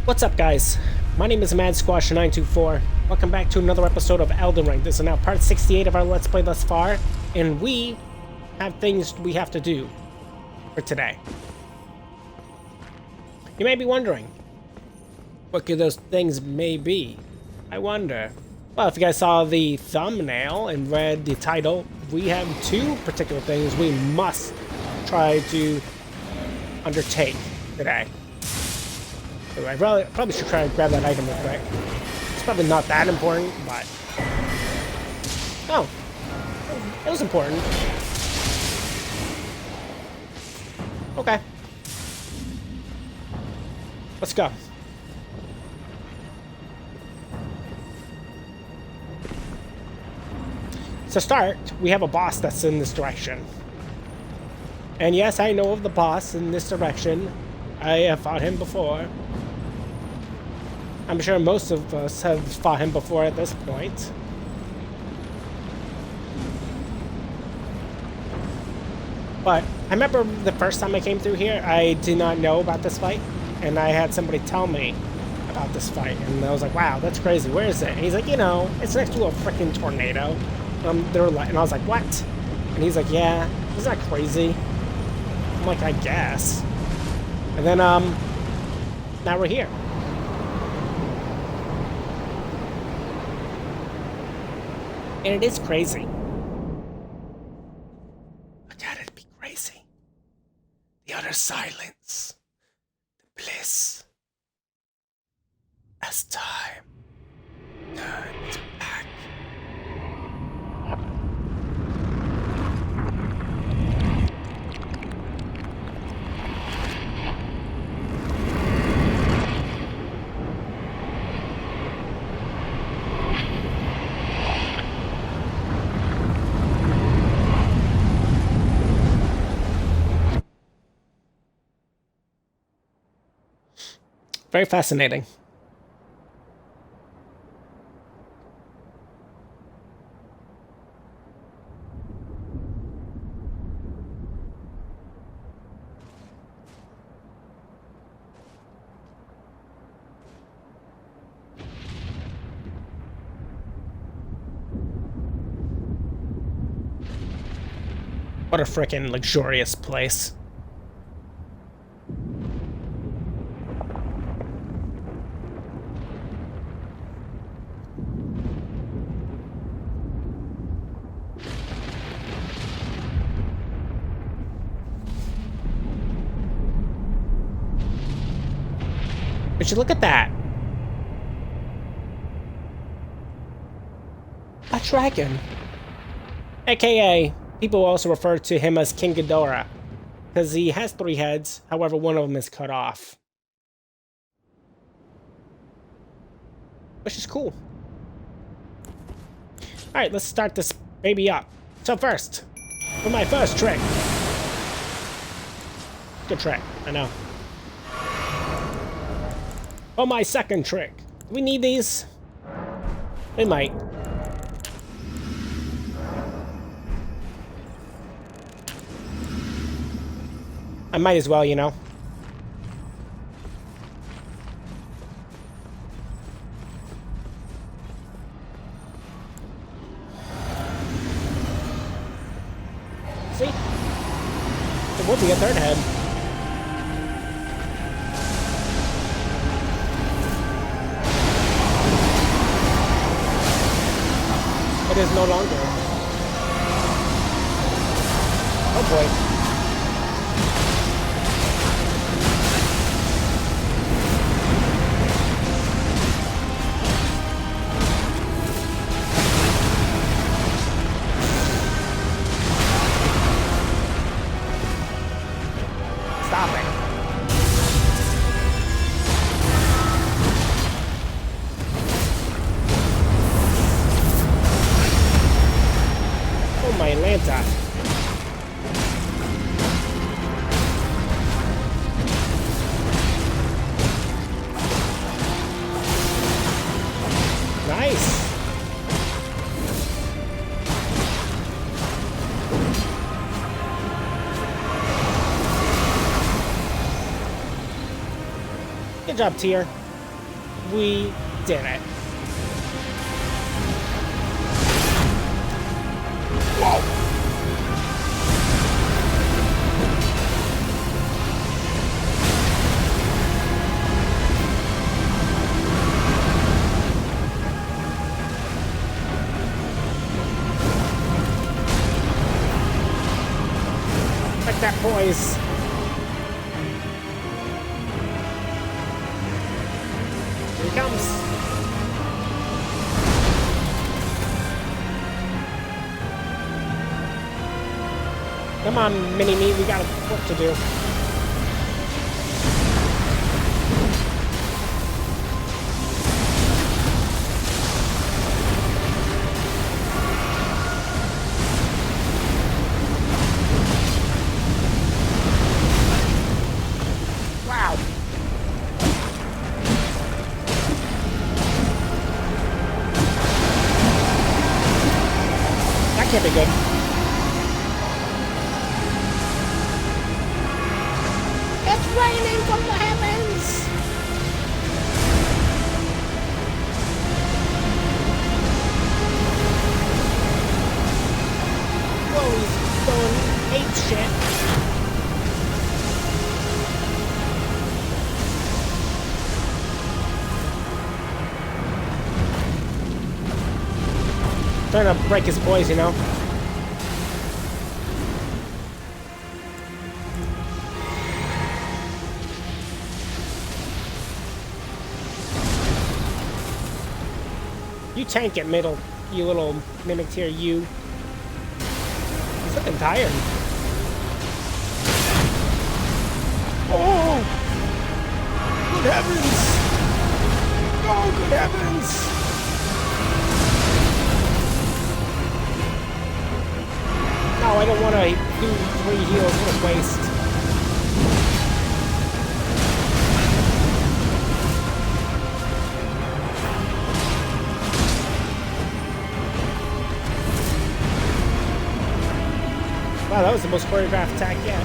What's up, guys? My name is MadSquash924. Welcome back to another episode of Elden Ring. This is now part 68 of our Let's Play thus far, and we have things we have to do for today. You may be wondering, what could those things may be? I wonder. Well, if you guys saw the thumbnail and read the title, we have two particular things we must try to undertake today. So I probably should try to grab that item real quick. It's probably not that important, but... Oh. It was important. Okay. Let's go. To start, we have a boss that's in this direction. And yes, I know of the boss in this direction. I have fought him before. I'm sure most of us have fought him before at this point. But I remember the first time I came through here, I did not know about this fight. And I had somebody tell me about this fight. And I was like, wow, that's crazy. Where is it? And he's like, you know, it's next to a freaking tornado. And I was like, what? And he's like, yeah, isn't that crazy? I'm like, I guess. And then, now we're here. And it is crazy. Look at it be crazy. The utter silence. The bliss. As time turns back. Very fascinating. What a frickin' luxurious place. But you look at that. A dragon. AKA, people also refer to him as King Ghidorah, because he has 3 heads, however one of them is cut off. Which is cool. Alright, let's start this baby up. So first, for my first trick. Good trick, I know. For my second trick. Do we need these? We might. I might as well, you know. See? There will be a third head. It is no longer. Oh boy. Stop it. Oh my Lanta. Nice. Good job, Tyr. We did it. Whoa! Like that, boys. Here he comes. Come on, Mini-Me, we got work to do. Wow. That can't be good. It's raining from the heavens! Whoa, he's going ape shit. Trying to break his poise, you know? You tank it, middle, you little mimic here, you. He's looking tired. Oh! Good heavens! Oh, good heavens! No, I don't want to do 3 heals. What a waste. Wow, that was the most choreographed attack yet.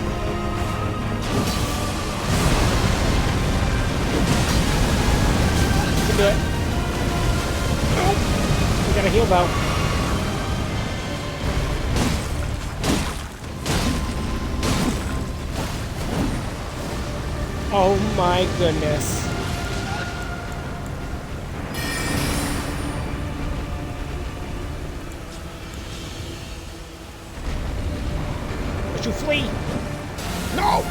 You can do it. Nope. We got a heal though. Oh my goodness. Would you flee? No!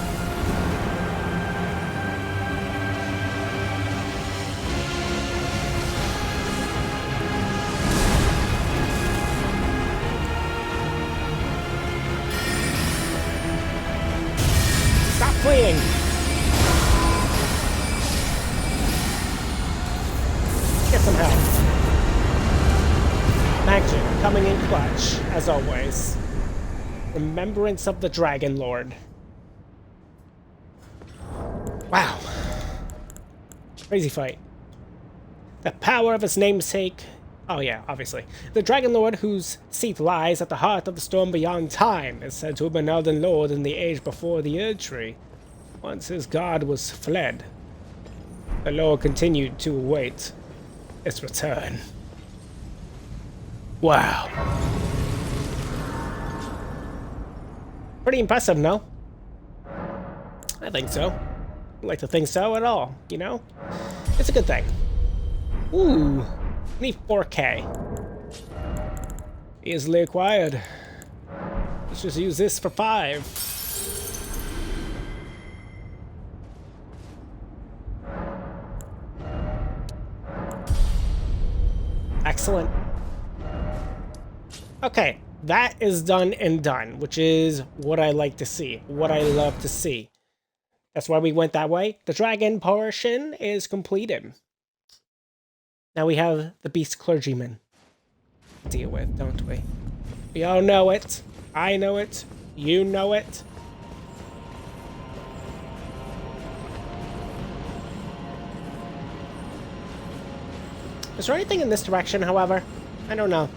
Stop fleeing! Get some help. Magic coming in clutch, as always. Remembrance of the Dragon Lord. Wow. Crazy fight. The power of his namesake. Oh yeah, obviously. The Dragon Lord, whose seat lies at the heart of the storm beyond time, is said to have been Elden Lord in the age before the Erd Tree. Once his god was fled, the Lord continued to await its return. Wow. Pretty impressive, no? I think so. I like to think so at all, you know? It's a good thing. Ooh. Need 4K. Easily acquired. Let's just use this for 5. Excellent. Okay, that is done and done, which is what I like to see, what I love to see. That's why we went that way. The dragon portion is completed. Now we have the beast clergyman to deal with, don't we? We all know it. I know it. You know it. Is there anything in this direction, however? I don't know.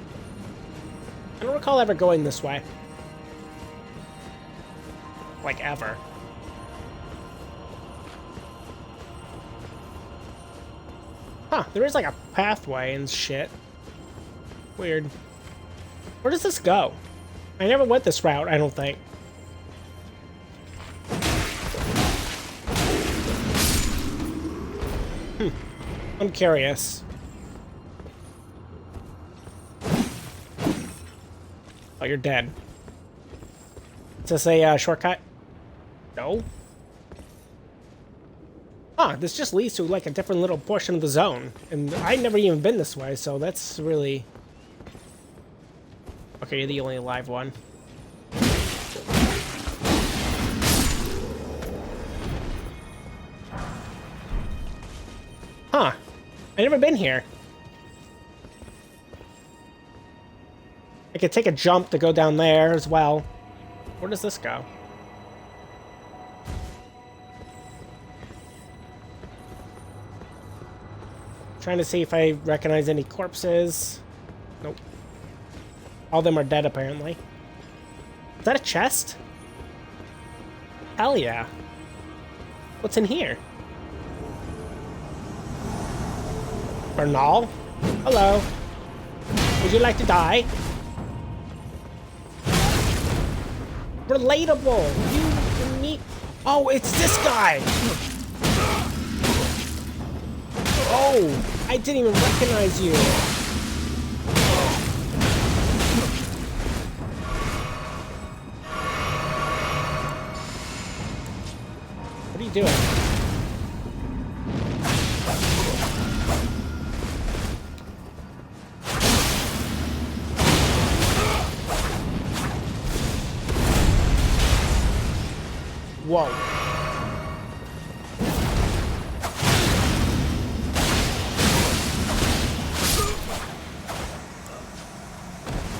I don't recall ever going this way. Like, ever. Huh, there is like a pathway and shit. Weird. Where does this go? I never went this route, I don't think. I'm curious. Oh, you're dead. Is this a shortcut? No. Huh, this just leads to like a different little portion of the zone. And I've never even been this way, so that's really... Okay, you're the only alive one. Huh. I've never been here. I could take a jump to go down there as well. Where does this go? Trying to see if I recognize any corpses. Nope. All of them are dead, apparently. Is that a chest? Hell yeah. What's in here? Bernal? Hello. Would you like to die? Relatable! You and me. Oh, it's this guy! Oh, I didn't even recognize you. What are you doing? Whoa.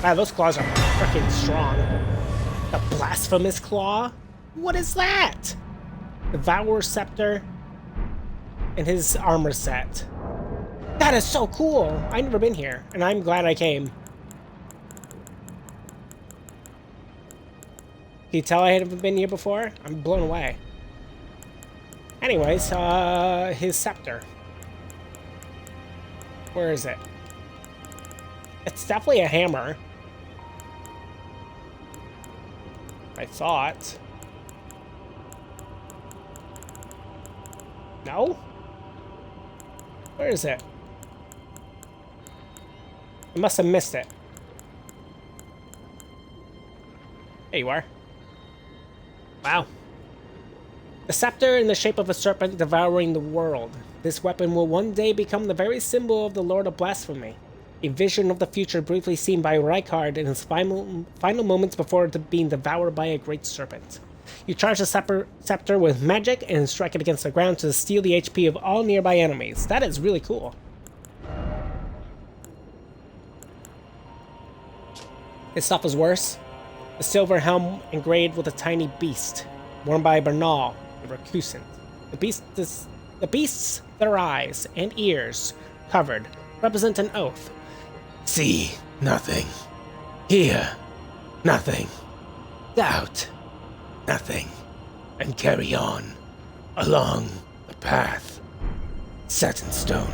Wow, those claws are freaking strong. The blasphemous claw? What is that? Devour scepter and his armor set. That is so cool. I've never been here, and I'm glad I came. Can you tell I haven't been here before? I'm blown away. Anyways, his scepter. Where is it? It's definitely a hammer. I thought. No? Where is it? I must have missed it. There you are. Wow. The scepter in the shape of a serpent devouring the world. This weapon will one day become the very symbol of the Lord of Blasphemy. A vision of the future briefly seen by Rykard in his final moments before being devoured by a great serpent. You charge the scepter with magic and strike it against the ground to steal the HP of all nearby enemies. That is really cool. His stuff is worse. A silver helm engraved with a tiny beast, worn by Bernal, the recusant. The beast's their eyes and ears covered represent an oath. See nothing. Hear nothing. Doubt nothing. And carry on along the path set in stone.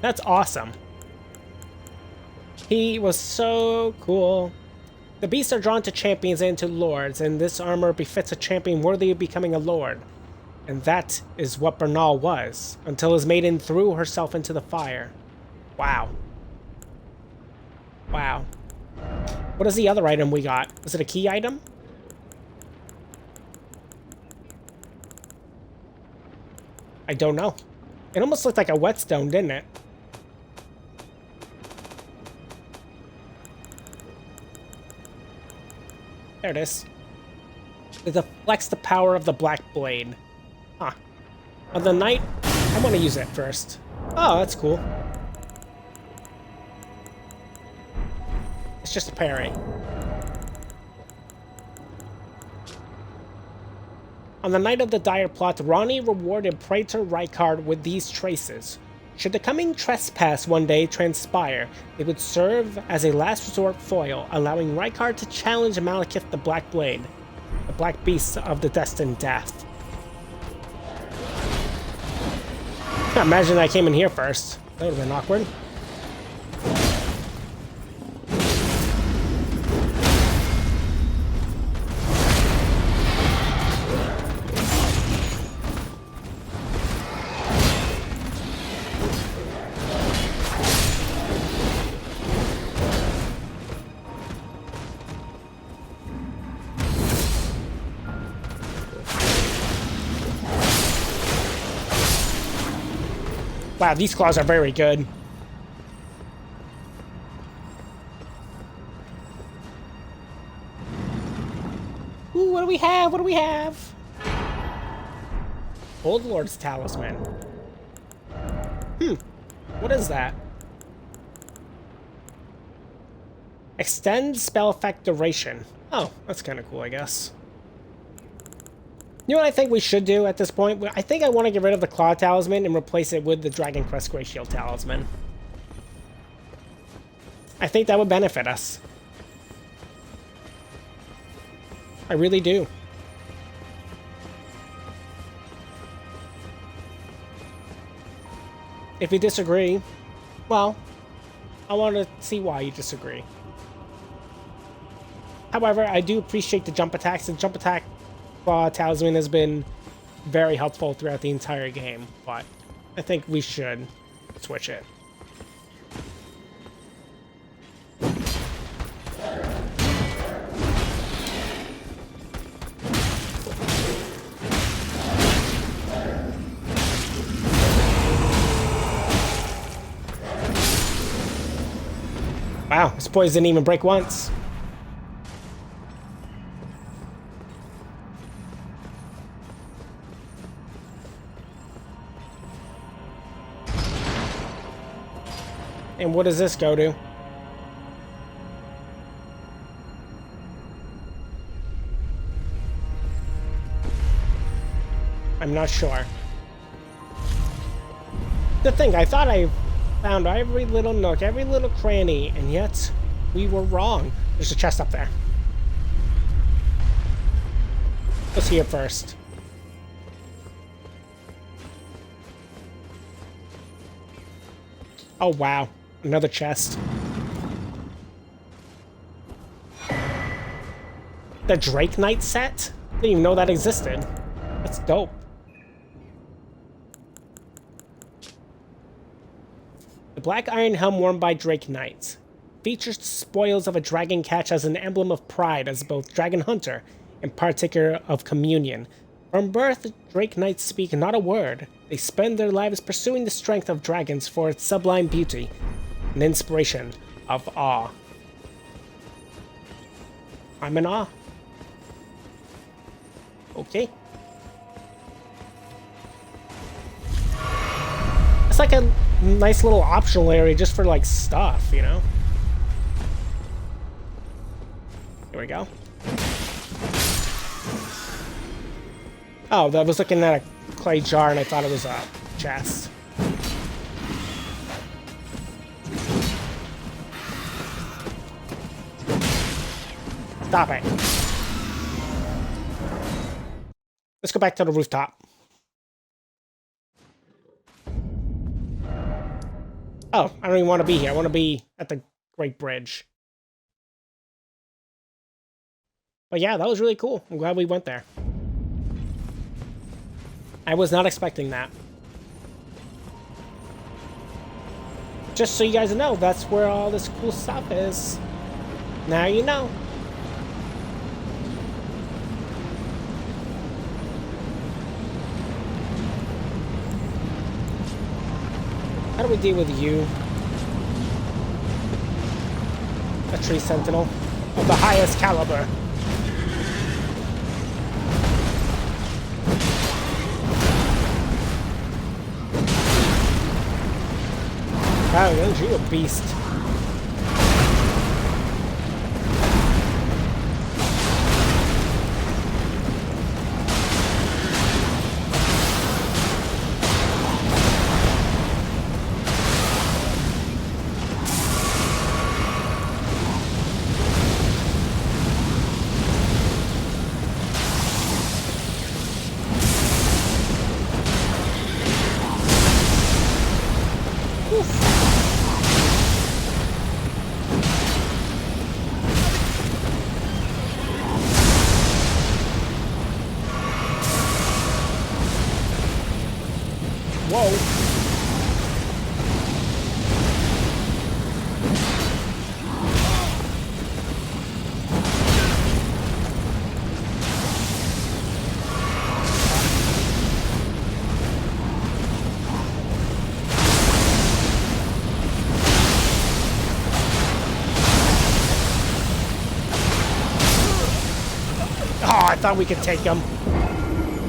That's awesome. He was so cool. The beasts are drawn to champions and to lords, and this armor befits a champion worthy of becoming a lord. And that is what Bernal was, until his maiden threw herself into the fire. Wow. Wow. What is the other item we got? Is it a key item? I don't know. It almost looked like a whetstone, didn't it? There it is. It deflects the power of the Black Blade. Huh. On the night, I want to use it first. Oh, that's cool. It's just a parry. On the night of the dire plot, Ronnie rewarded Praetor Rykard with these traces. Should the coming trespass one day transpire, they would serve as a last resort foil, allowing Rykard to challenge Malekith the Black Blade, the Black Beast of the Destined Death. Imagine I came in here first. That would have been awkward. Wow, these claws are very good. Ooh, what do we have? What do we have? Old Lord's Talisman. What is that? Extend spell effect duration. Oh, that's kind of cool, I guess. You know what I think we should do at this point? I think I want to get rid of the Claw Talisman and replace it with the Dragon Crest Grey Shield Talisman. I think that would benefit us. I really do. If you disagree, well, I want to see why you disagree. However, I do appreciate the jump attacks. The jump attack Talisman has been very helpful throughout the entire game, but I think we should switch it. Wow, this poison didn't even break once. And what does this go to? I'm not sure. The thing, I thought I found every little nook, every little cranny, and yet we were wrong. There's a chest up there. Let's see it first. Oh, wow. Another chest. The Drake Knight set? Didn't even know that existed. That's dope. The black iron helm worn by Drake Knights features the spoils of a dragon catch as an emblem of pride as both dragon hunter and partaker of communion. From birth, Drake Knights speak not a word. They spend their lives pursuing the strength of dragons for its sublime beauty, an inspiration of awe. I'm in awe. Okay. It's like a nice little optional area just for like stuff, you know? Here we go. Oh, I was looking at a clay jar and I thought it was a chest. Stop it. Let's go back to the rooftop. Oh, I don't even want to be here. I want to be at the Great Bridge. But yeah, that was really cool. I'm glad we went there. I was not expecting that. Just so you guys know, that's where all this cool stuff is. Now you know. How do we deal with you? A tree sentinel of the highest caliber. Wow, you're a beast. whoa. Oh, I thought we could take him.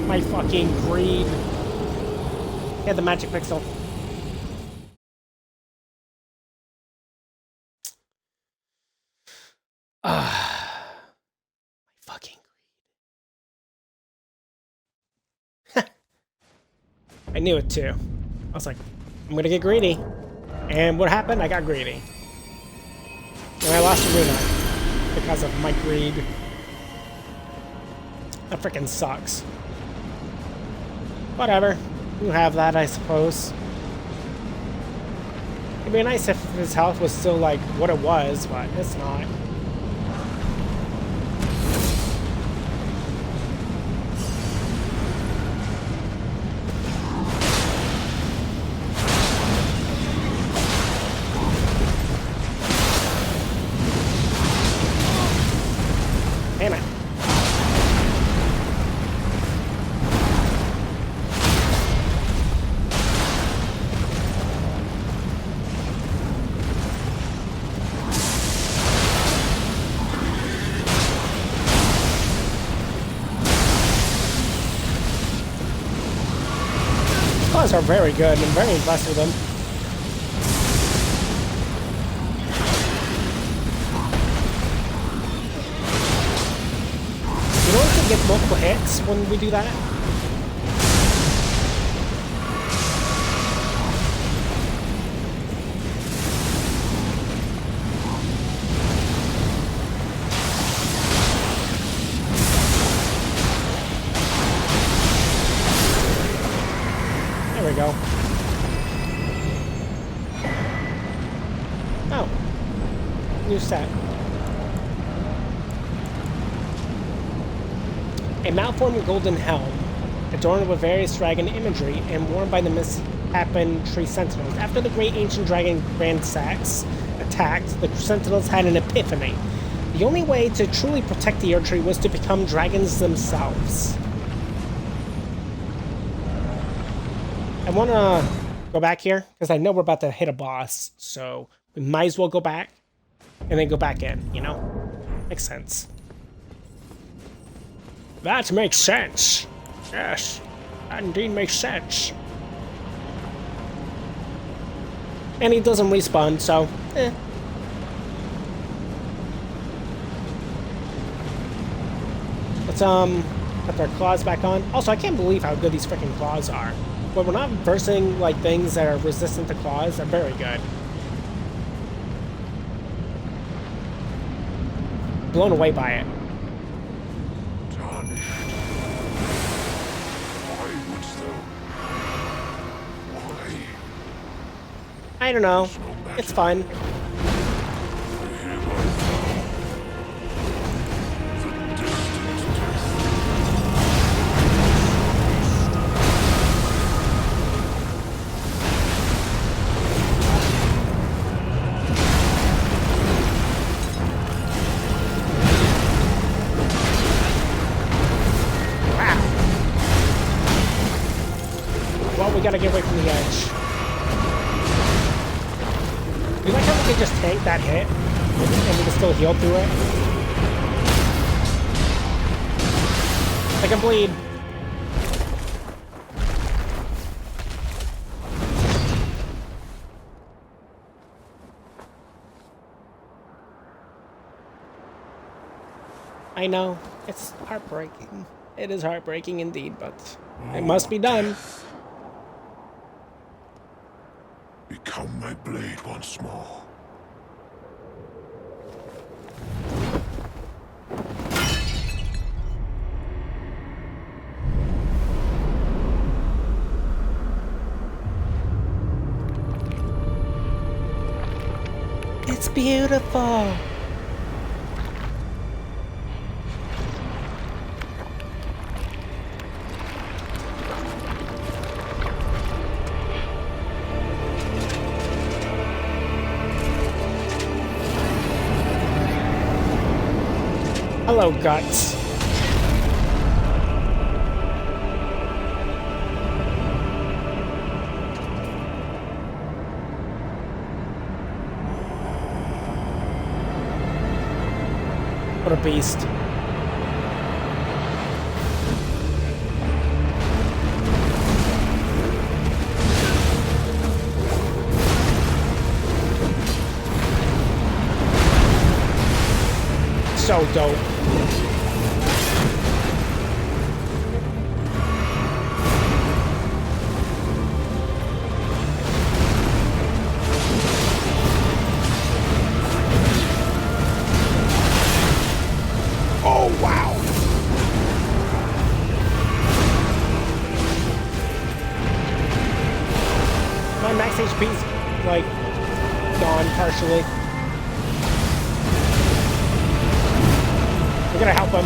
My fucking greed. He had the magic pixel. Ah, my fucking greed. I knew it too. I was like, I'm gonna get greedy. And what happened? I got greedy. And I lost a rune because of my greed. That freaking sucks. Whatever. You have that, I suppose. It'd be nice if his health was still like what it was, but it's not. Damn it. Claws are very good. I'm very impressed with them. You know we can get multiple hits when we do that? There we go. Oh. New set. A malformed golden helm, adorned with various dragon imagery and worn by the misshapen tree sentinels. After the great ancient dragon Grand Sax attacked, the sentinels had an epiphany. The only way to truly protect the Erd Tree was to become dragons themselves. I want to go back here, because I know we're about to hit a boss, so we might as well go back, and then go back in, you know? Makes sense. That makes sense. Yes, that indeed makes sense. And he doesn't respawn, so, eh. Let's, put our claws back on. Also, I can't believe how good these freaking claws are. But we're not versing, like, things that are resistant to claws. They're very good. Blown away by it. I don't know. It's fun. Wow. Well, we gotta get away from the edge. You like how we can just tank that hit, and we can still heal through it? I can bleed. I know, it's heartbreaking. It is heartbreaking indeed, but it must be done. Become my blade once more. It's beautiful. Hello, guts. What a beast. So dope. Oh, wow. My max HP's like gone partially. We're gonna help him.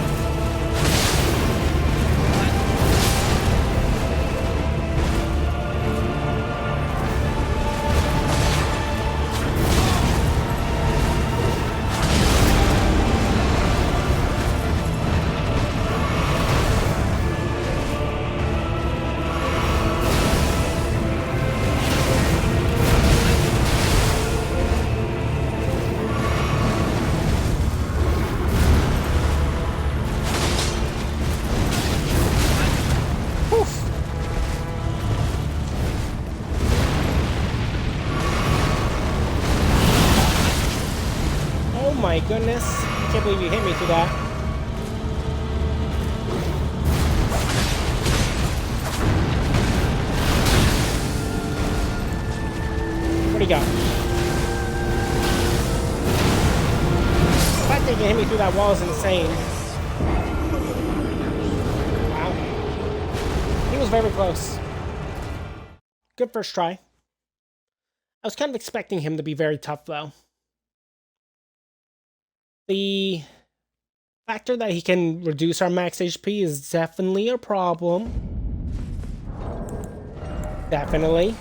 Oh my goodness. I can't believe you hit me through that. Where'd he go? The fact that you can hit me through that wall is insane. Wow. He was very close. Good first try. I was kind of expecting him to be very tough, though. The factor that he can reduce our max HP is definitely a problem. Definitely.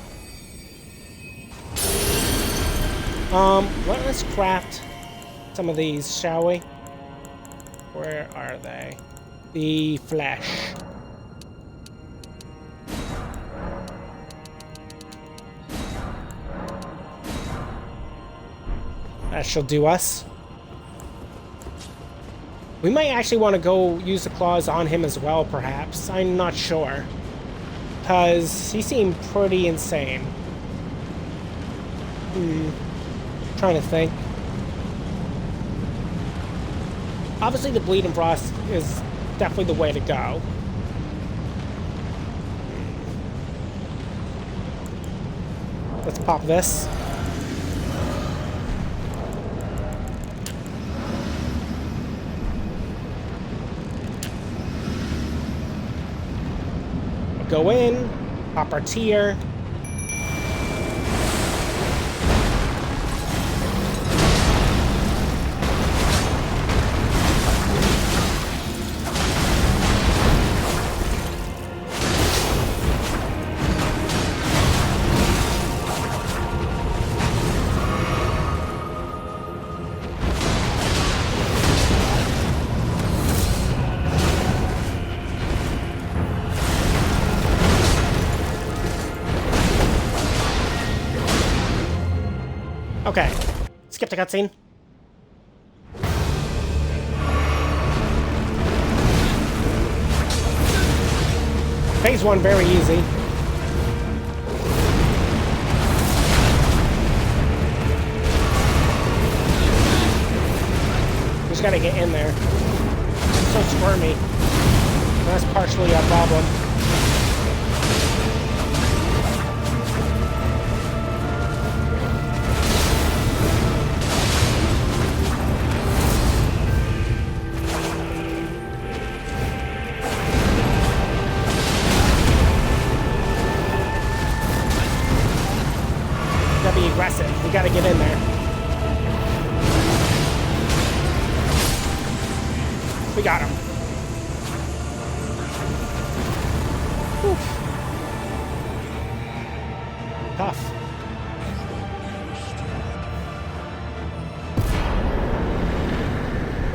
Let's craft some of these, shall we? Where are they? The flesh. That shall do us. We might actually want to go use the claws on him as well, perhaps. I'm not sure. Because he seemed pretty insane. Trying to think. Obviously, the Bleed and Frost is definitely the way to go. Let's pop this. Go in, pop our tier. Okay, skip the cutscene. Phase 1, very easy. Just gotta get in there. It's so squirmy. That's partially a problem. Be aggressive. We gotta get in there. We got him. Whew. Tough.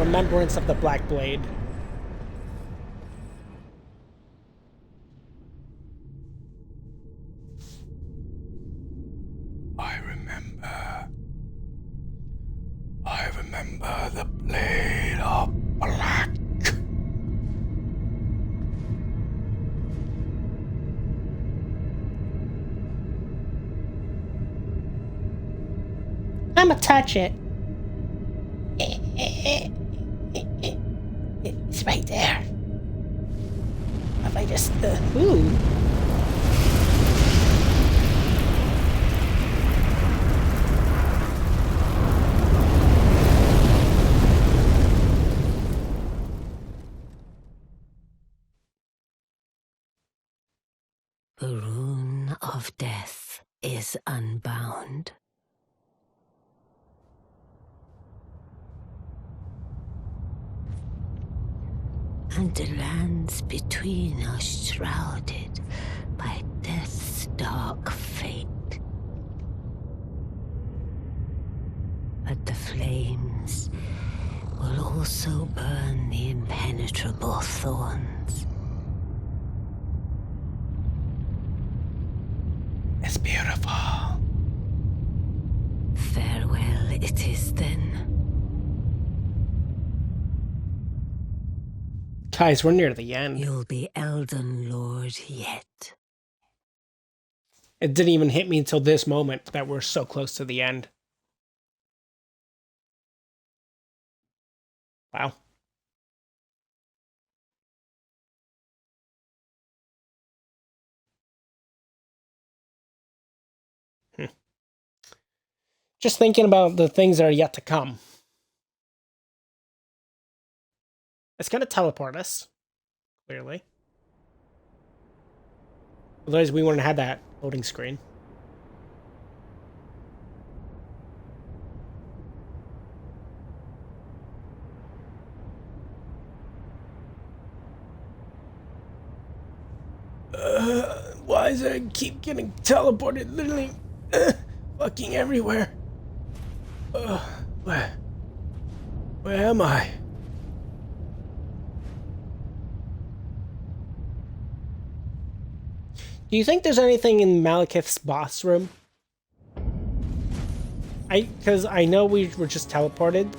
remembrance of the Black Blade. I remember the Blade of Black. I'ma touch it. It's right there. If I just, ooh. The rune of death is unbound. And the lands between are shrouded by death's dark fate. But the flames will also burn the impenetrable thorns. It's beautiful. Farewell it is then. Guys, we're near the end. You'll be Elden Lord yet. It didn't even hit me until this moment that we're so close to the end. Wow. Just thinking about the things that are yet to come. It's going to teleport us, clearly. Otherwise, we wouldn't have that loading screen. Why does I keep getting teleported literally fucking everywhere? Where am I? Do you think there's anything in Malekith's boss room? Because I know we were just teleported,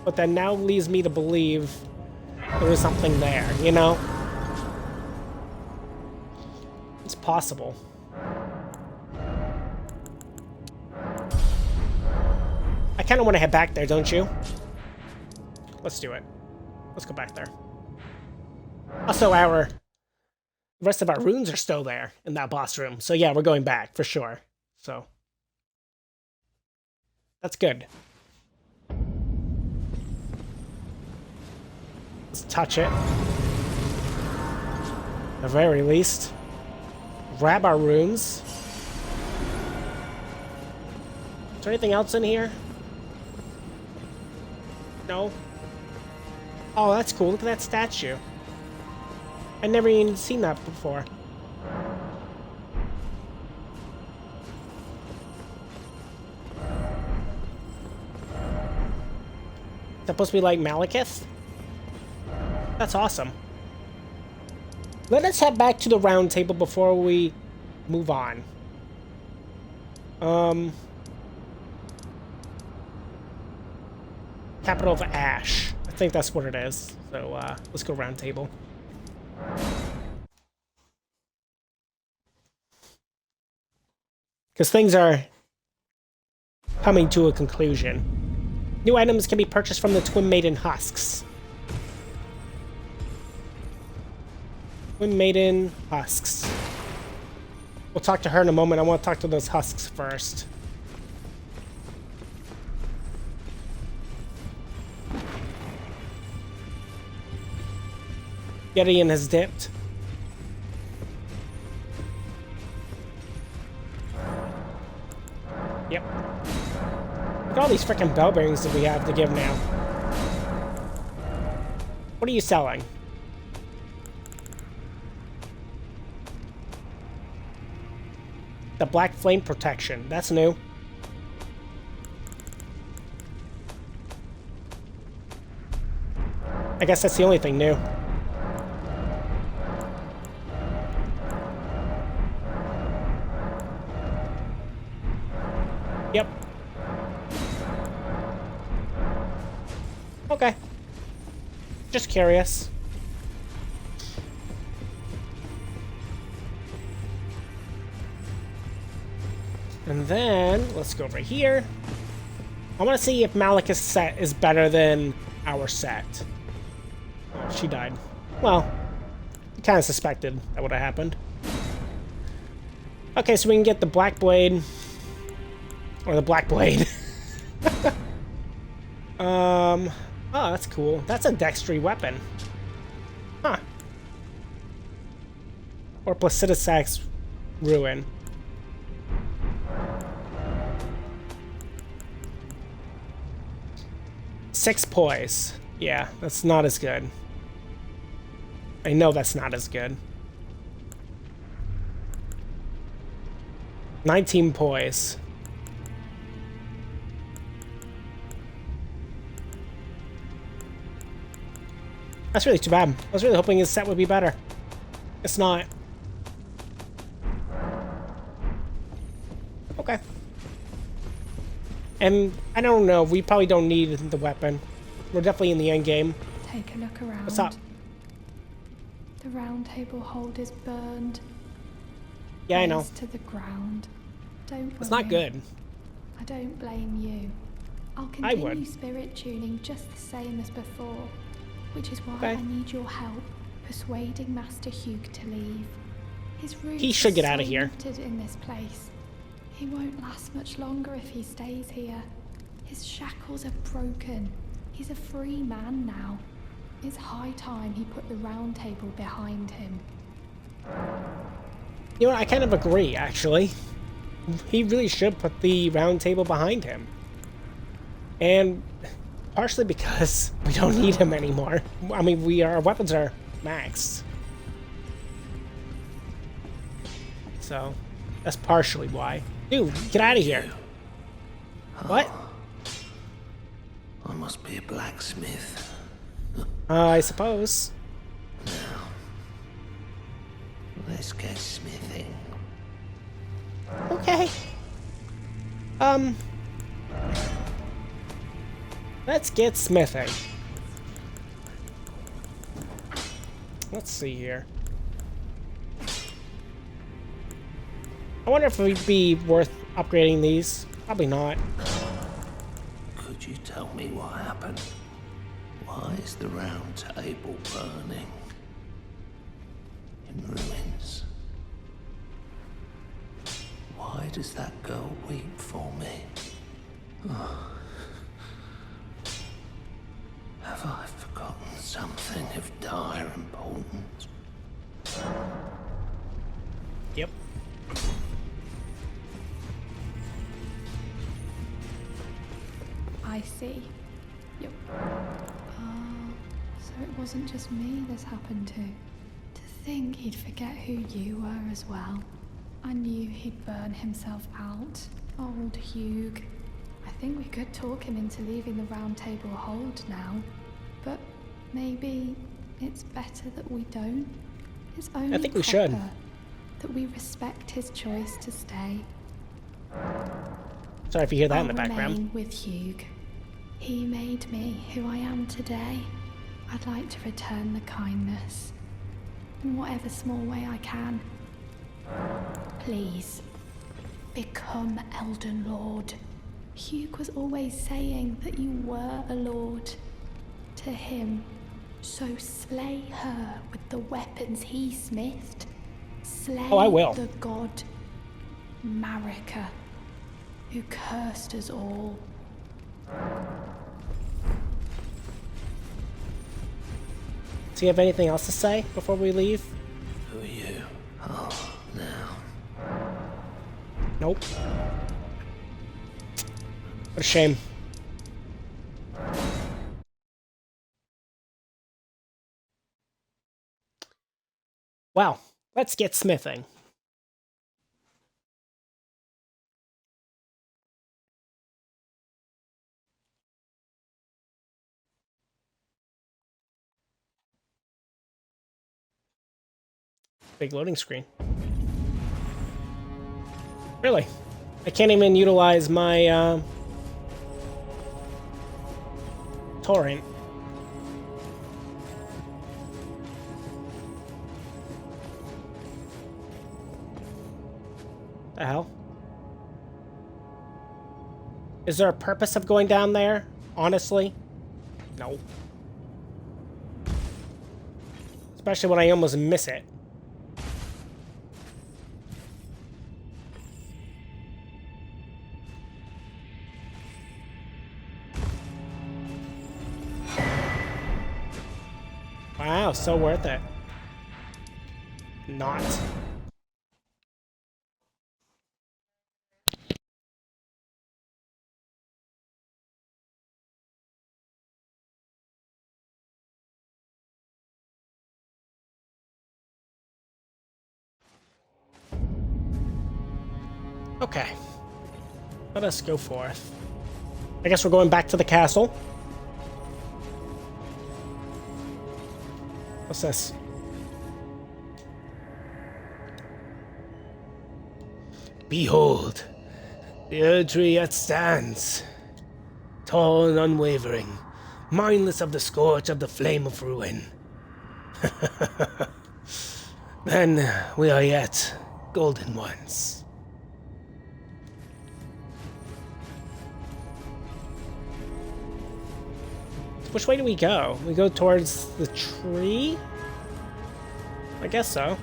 but that now leads me to believe there was something there, you know? It's possible. I kind of want to head back there, don't you? Let's do it. Let's go back there. Also, the rest of our runes are still there in that boss room. So yeah, we're going back for sure. So that's good. Let's touch it. At the very least. Grab our runes. Is there anything else in here? No? Oh, that's cool. Look at that statue. I've never even seen that before. Is that supposed to be like Malekith? That's awesome. Let us head back to the round table before we move on. Capital of Ash. I think that's what it is. So let's go round table. Because things are coming to a conclusion. New items can be purchased from the Twin Maiden husks. Twin Maiden husks. We'll talk to her in a moment. I want to talk to those husks first. Gideon has dipped. Yep. Look at all these freaking bell bearings that we have to give now. What are you selling? The Black Flame Protection. That's new. I guess that's the only thing new. Yep. Okay. Just curious. And then, let's go over here. I want to see if Malika's set is better than our set. Oh, she died. Well, I kind of suspected that would have happened. Okay, so we can get the Black Blade. Or the Black Blade. Oh, that's cool. That's a dextery weapon. Huh. Or Placidusax Ruin. Six poise. Yeah, that's not as good. I know that's not as good. 19 poise. That's really too bad. I was really hoping his set would be better. It's not. Okay. And I don't know, we probably don't need the weapon. We're definitely in the end game. Take a look around. What's up? The round table hold is burned. Yeah, I know. Razed to the ground. Don't worry. It's not good. I don't blame you. I'll I continue would. spirit tuning just the same as before, which is why Okay. I need your help persuading Master Hugh to leave. His roots He should get are out of so here. rooted in this place. He won't last much longer if he stays here. His shackles are broken. He's a free man now. It's high time he put the round table behind him. You know, I kind of agree, actually. He really should put the round table behind him. And partially because we don't need him anymore. I mean, our weapons are maxed. So, that's partially why. Dude, get out of here. What? I must be a blacksmith. I suppose. Let's get smithing. Okay. Let's get smithing. Let's see here. I wonder if it would be worth upgrading these. Probably not. Could you tell me what happened? Why is the round table burning? In ruins. Why does that girl weep for me? Have I forgotten something of dire importance? Yep. I see. Yep. So it wasn't just me this happened to. To think he'd forget who you were as well. I knew he'd burn himself out. Old Hugh. I think we could talk him into leaving the round table hold now. But maybe it's better that we don't. It's only think we should. proper that we respect his choice to stay. Sorry if you hear that in the I'll background. remain with Hugh. He made me who I am today. I'd like to return the kindness in whatever small way I can. Please, become Elden Lord. Hugh was always saying that you were a lord to him. So slay her with the weapons he smithed. Slay Oh, I will. the god Marika, who cursed us all. Do you have anything else to say before we leave? Who are you? Oh, now. Nope. What a shame. Well, let's get smithing. Big loading screen. Really? I can't even utilize my torrent. The hell? Is there a purpose of going down there? Honestly? No. Especially when I almost miss it. Wow, so worth it. Not. Okay. Let us go forth. I guess we're going back to the castle. What's this? Behold, the Erdtree yet stands, tall and unwavering, mindless of the scorch of the flame of ruin. Then we are yet golden ones. Which way do we go? We go towards the tree? I guess so.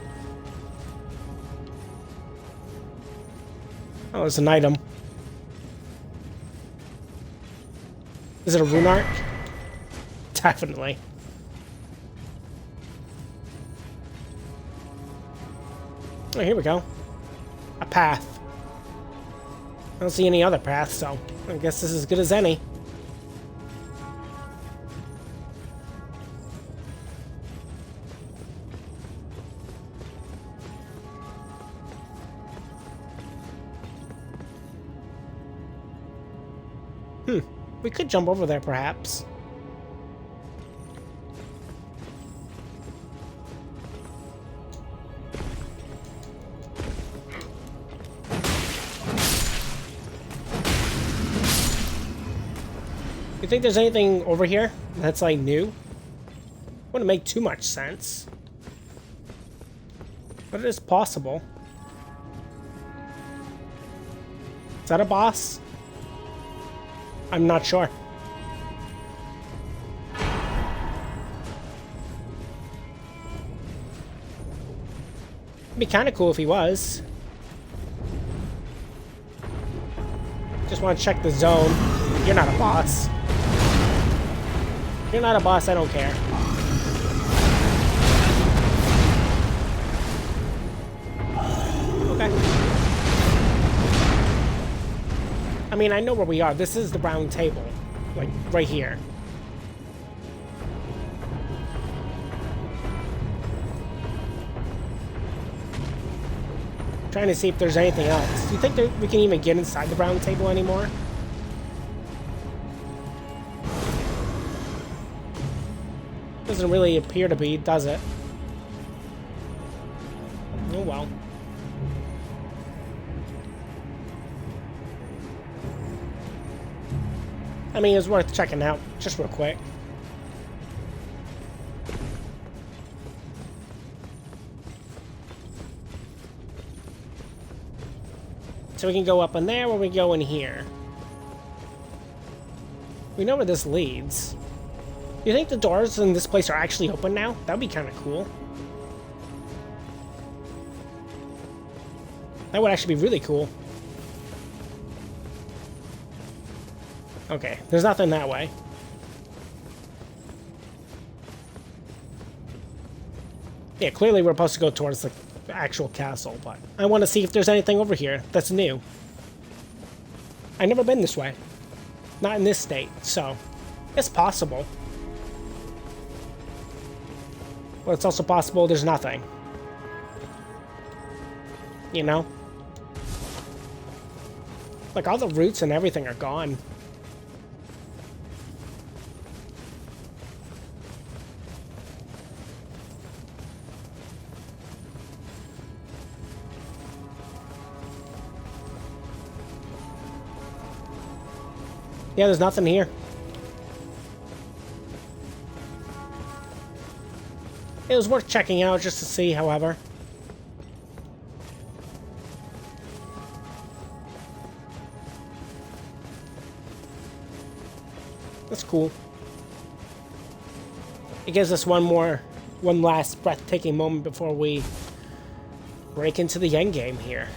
Oh, it's an item. Is it a rune arc? Definitely. Oh, here we go. A path. I don't see any other paths, so I guess this is as good as any. We could jump over there, perhaps. You think there's anything over here that's, like, new? Wouldn't make too much sense. But it is possible. Is that a boss? I'm not sure. It'd be kind of cool if he was. Just want to check the zone. You're not a boss. You're not a boss, I don't care. Okay. I mean, I know where we are. This is the round table. Like, right here. Trying to see if there's anything else. Do you think that we can even get inside the round table anymore? Doesn't really appear to be, does it? Oh well. I mean, it's worth checking out, just real quick. So we can go up in there, or we go in here. We know where this leads. Do you think the doors in this place are actually open now? That would be kind of cool. That would actually be really cool. Okay, there's nothing that way. Yeah, clearly we're supposed to go towards the actual castle, but I want to see if there's anything over here that's new. I've never been this way. Not in this state, so it's possible. But it's also possible there's nothing. You know? Like, all the roots and everything are gone. Yeah, there's nothing here. It was worth checking out just to see, however. That's cool. It gives us one last breathtaking moment before we break into the end game here.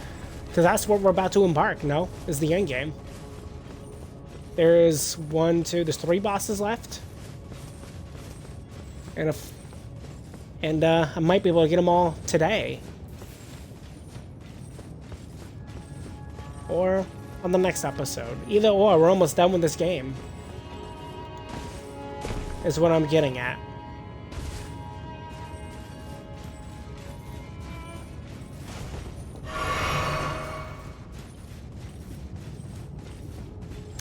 Because that's what we're about to embark, no? Is the end game. There's there's 3 bosses left. And I might be able to get them all today. Or on the next episode. Either or, we're almost done with this game. Is what I'm getting at.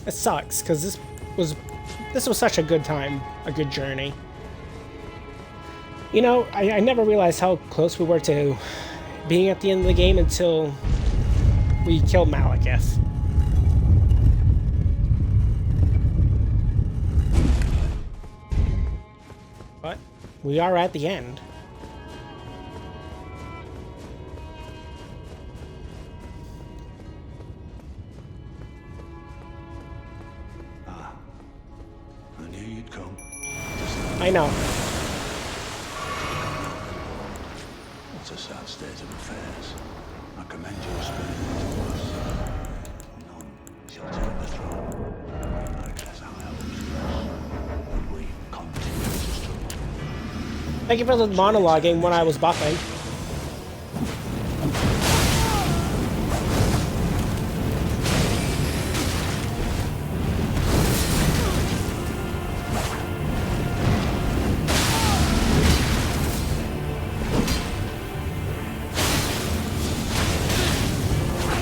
It sucks, because this was such a good time, a good journey. You know, I never realized how close we were to being at the end of the game until we killed Malekith. But we are at the end. I knew you'd come. I know. It's a sad state of affairs. I commend your spirit to us. None shall take the throne. Like as our elders, and we continue to struggle. Thank you for the monologuing when I was buffing.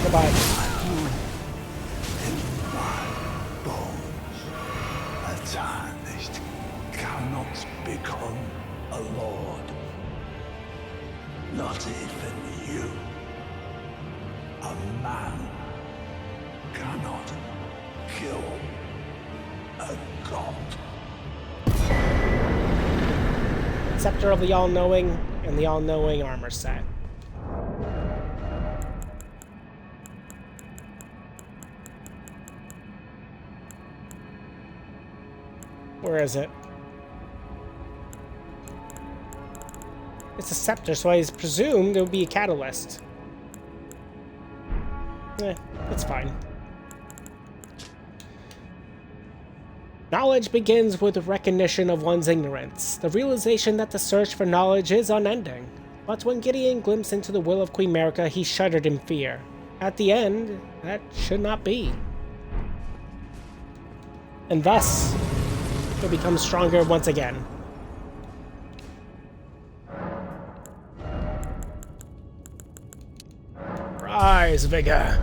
Goodbye. In my bones, a tarnished cannot become a lord. Not even you. A man cannot kill a god. Scepter of the All-Knowing and the All-Knowing armor set. Where is it? It's a scepter, so I presumed it would be a catalyst. It's fine. Knowledge begins with the recognition of one's ignorance, the realization that the search for knowledge is unending. But when Gideon glimpsed into the will of Queen Marika, he shuddered in fear. At the end, that should not be. And thus, it becomes stronger once again. Rise, vigor!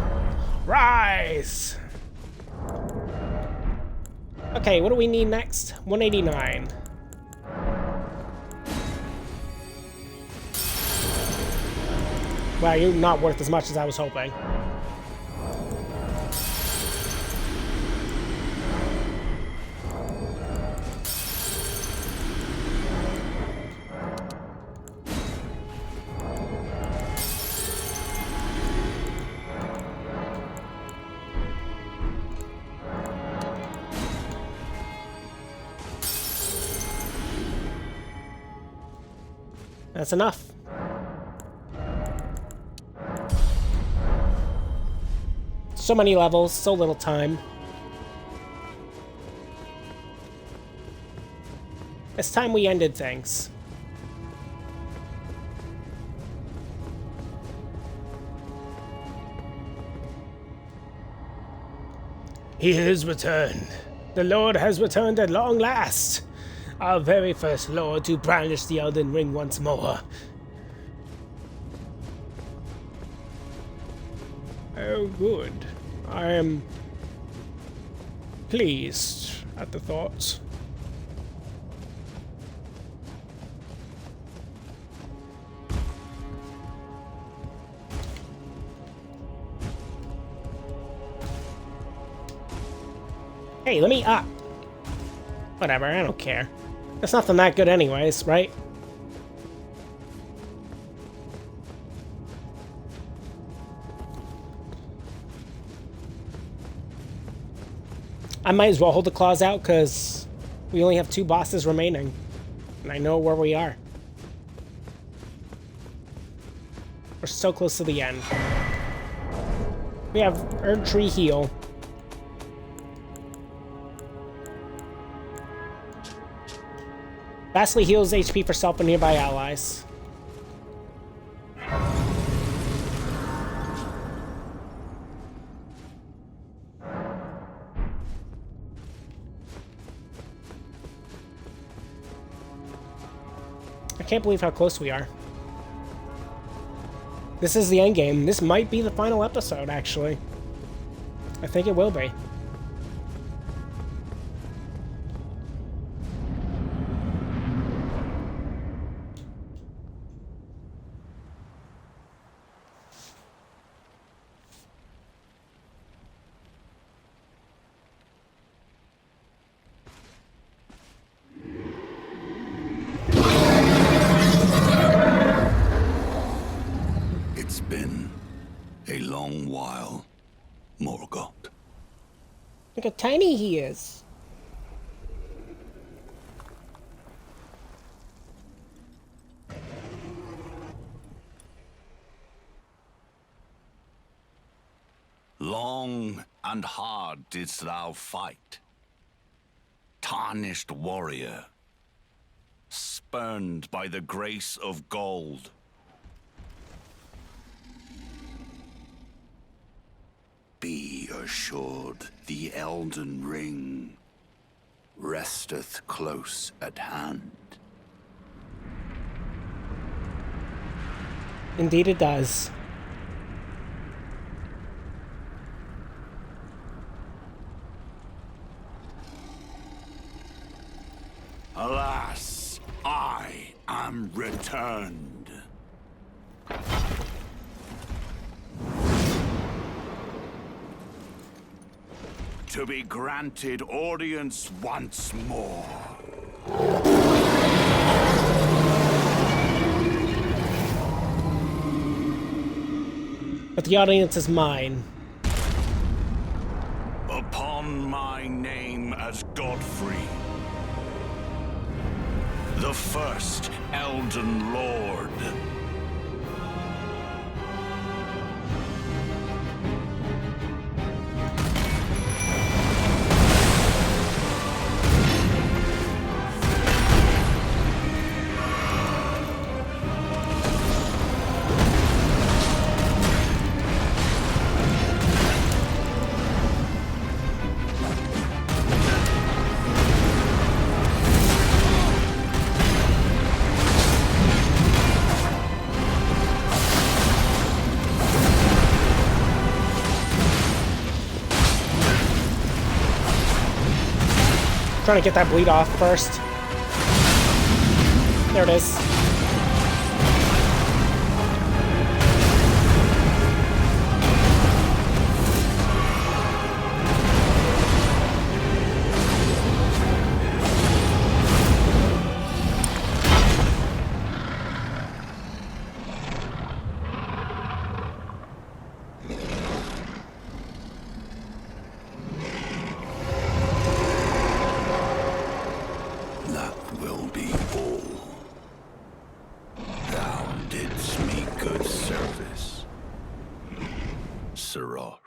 Rise! Okay, what do we need next? 189. Wow, you're not worth as much as I was hoping. That's enough. So many levels, so little time. It's time we ended things. He has returned. The Lord has returned at long last. Our very first Lord to brandish the Elden Ring once more. Oh, good. I am pleased at the thought. Hey, let me up. Whatever, I don't care. It's nothing that good anyways, right? I might as well hold the claws out because we only have 2 bosses remaining. And I know where we are. We're so close to the end. We have Earth Tree Heal. Vastly heals HP for self and nearby allies. I can't believe how close we are. This is the end game. This might be the final episode, actually. I think it will be. It's been a long while, Morgoth. Look how tiny he is. Long and hard didst thou fight, tarnished warrior, spurned by the grace of gold. Be assured the Elden Ring resteth close at hand. Indeed it does. Alas, I am returned. To be granted audience once more. But the audience is mine. Upon my name as Godfrey, the first Elden Lord. Trying to get that bleed off first. There it is. That will be all. Thou didst me good service, Sirosh.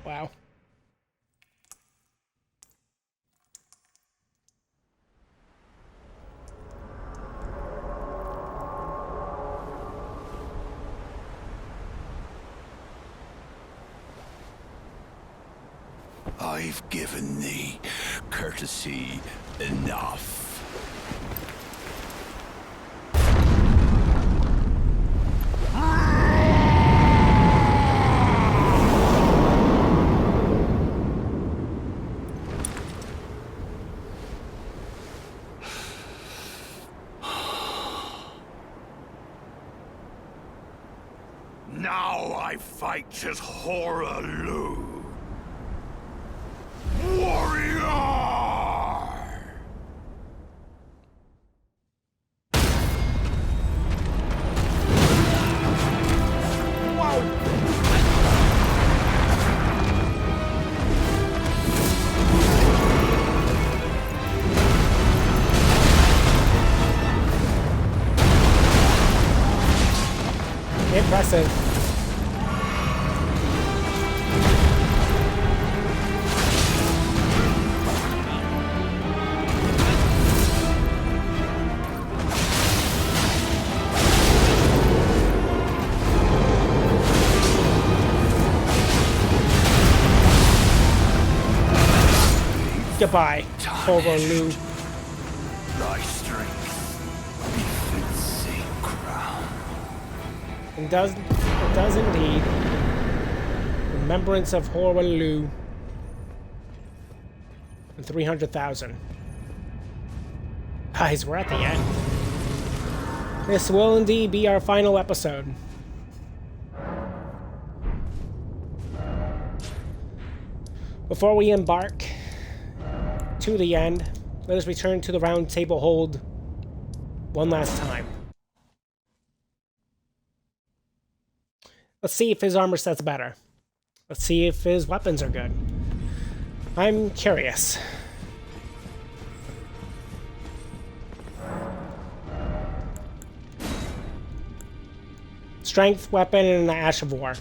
Wow. I've given thee courtesy enough. Now I fight as Horaloo. Warrior! Impressive. Goodbye, Horaloo. Thy strength befits same crown. It does indeed. Remembrance of Horaloo. And 300,000. Guys, we're at the end. This will indeed be our final episode. Before we embark to the end, let us return to the round table hold one last time. Let's see if his armor set's better. Let's see if his weapons are good. I'm curious. Strength, weapon, and an Ash of War.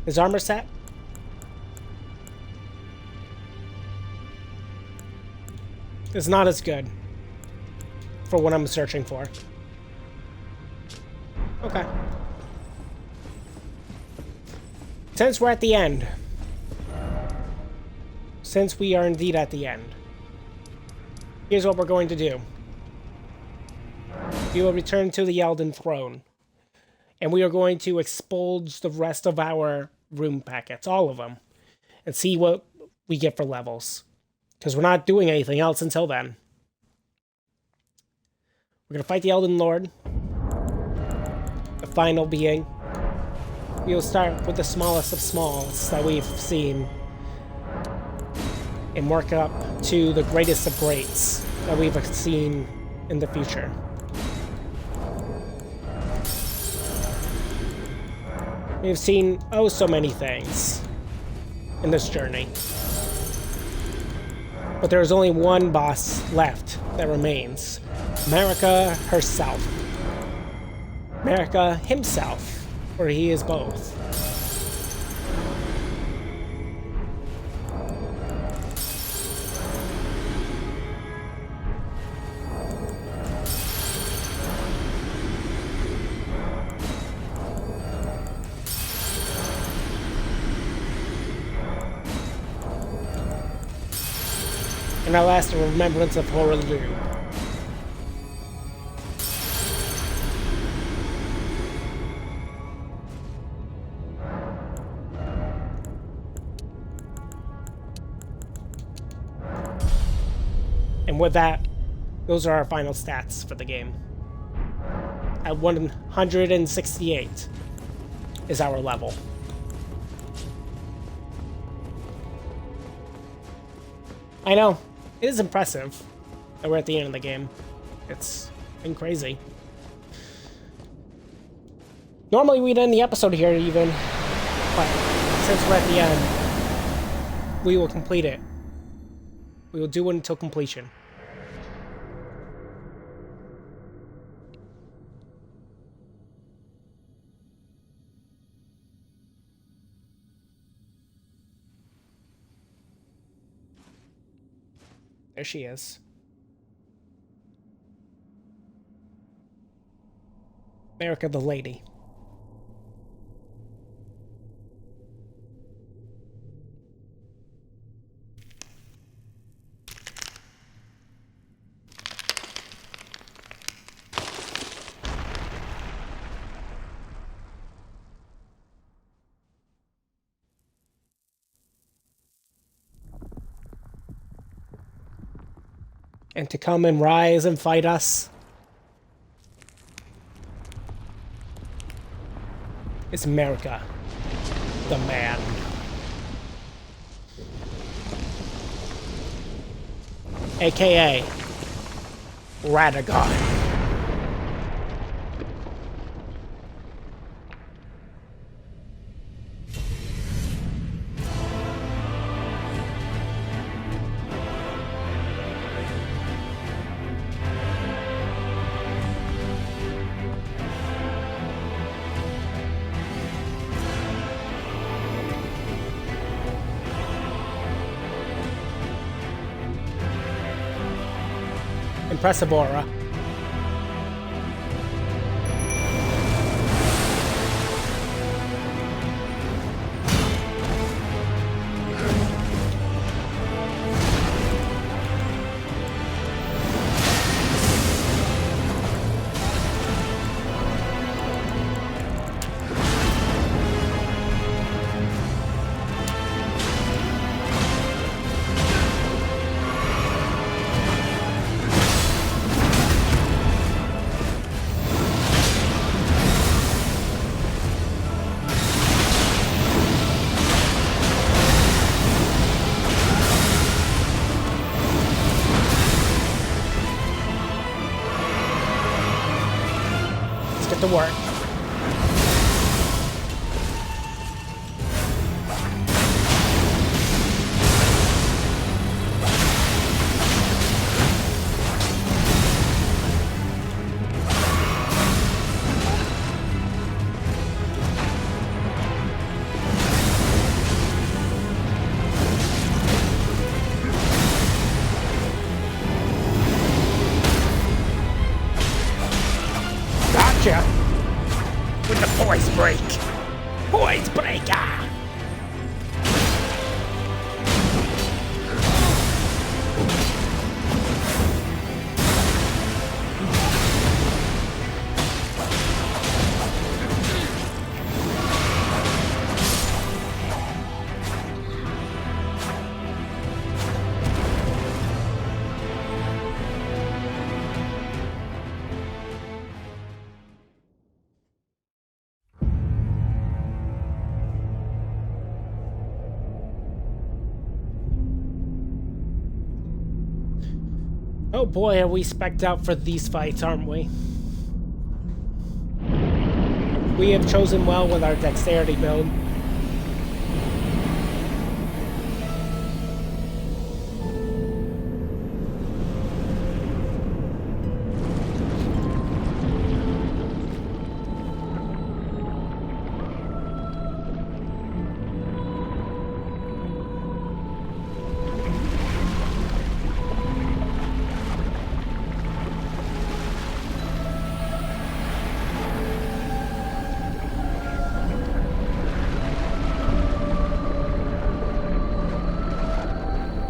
His armor set? Is not as good for what I'm searching for. Okay. Since we're at the end. Since we are indeed at the end. Here's what we're going to do. We will return to the Elden throne. And we are going to expulge the rest of our room packets. All of them. And see what we get for levels. Because we're not doing anything else until then. We're going to fight the Elden Lord. The final being. We will start with the smallest of smalls that we've seen. And work up to the greatest of greats that we've seen in the future. We've seen oh so many things in this journey. But there is only one boss left that remains. America herself. America himself, for he is both. And our last remembrance of Horaloo. And with that, those are our final stats for the game. At 168 is our level. I know. It is impressive that we're at the end of the game. It's been crazy. Normally we'd end the episode here even, but since we're at the end, we will complete it. We will do it until completion. There she is. America the lady. And to come and rise and fight us. is America, the man. AKA Radagon. Impressive aura. Let's get to work. Gotcha! With the poise break! Poise breaker! Oh boy, are we spec'd out for these fights, aren't we? We have chosen well with our dexterity build.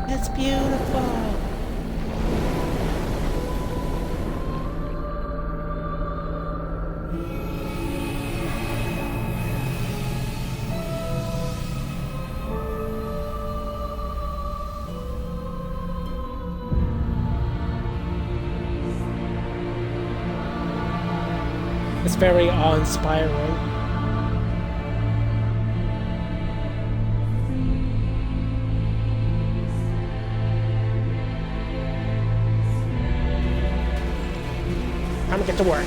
It's beautiful. It's very awe-inspiring. Time to get to work.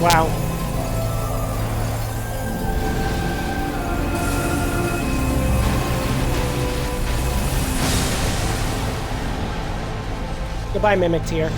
Wow. Goodbye, Mimic Tier.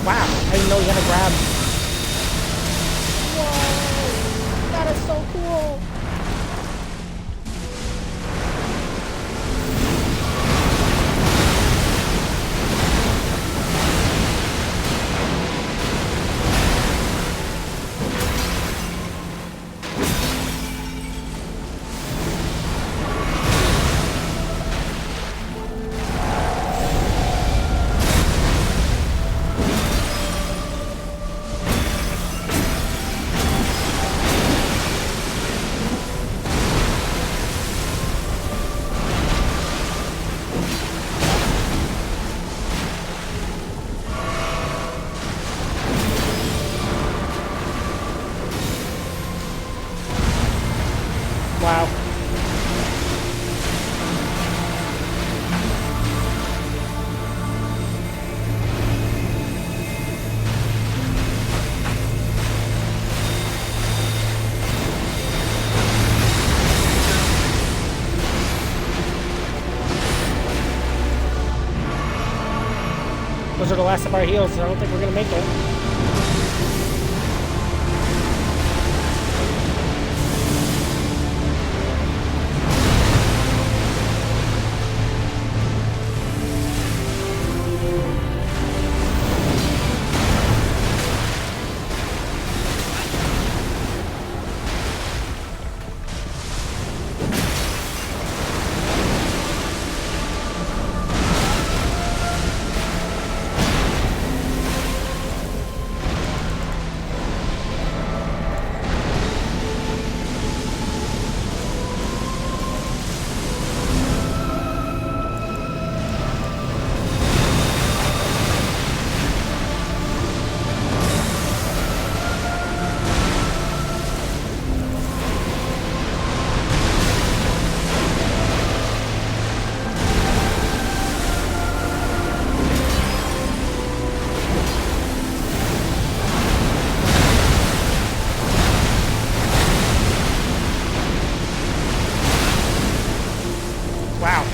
Wow, I didn't know you had to grab. Whoa, that is so cool. Wow. Those are the last of our heals, so I don't think we're gonna make it. Wow.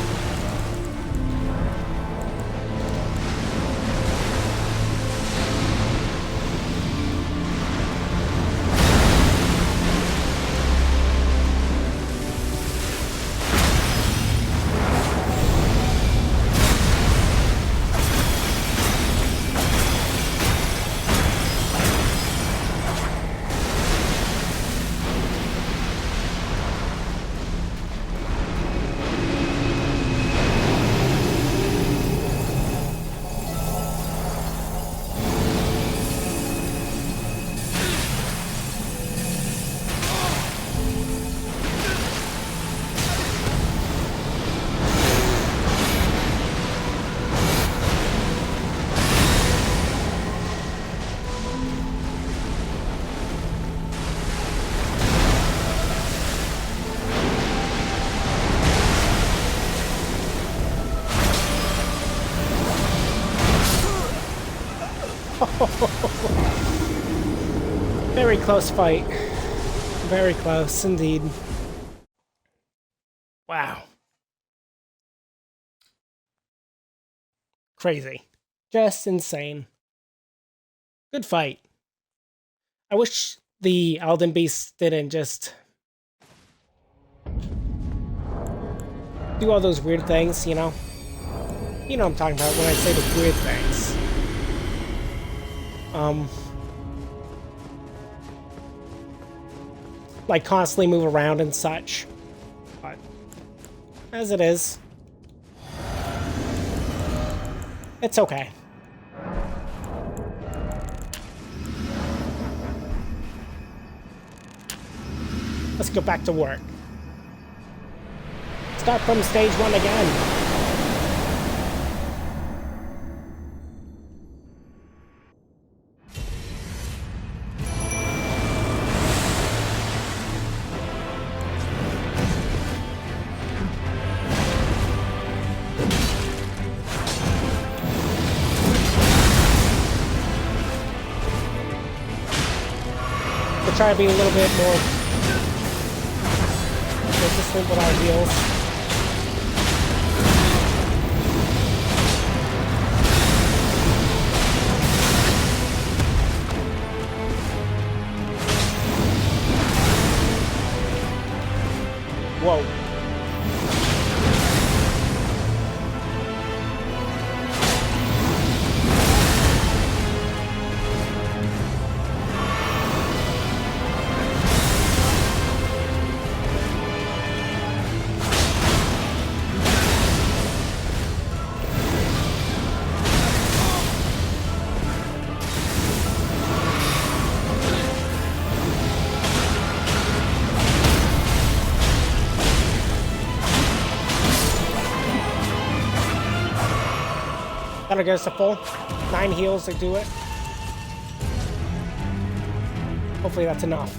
Very close fight. Very close indeed. Wow. Crazy. Just insane. Good fight. I wish the Elden Beasts didn't just do all those weird things, you know? You know what I'm talking about when I say the weird things. Like constantly move around and such. But as it is, it's okay. Let's go back to work. Start from stage 1 again. We'll try to be a little bit more consistent with our heals. Whoa. That'll get us to full. 9 heals to do it. Hopefully that's enough.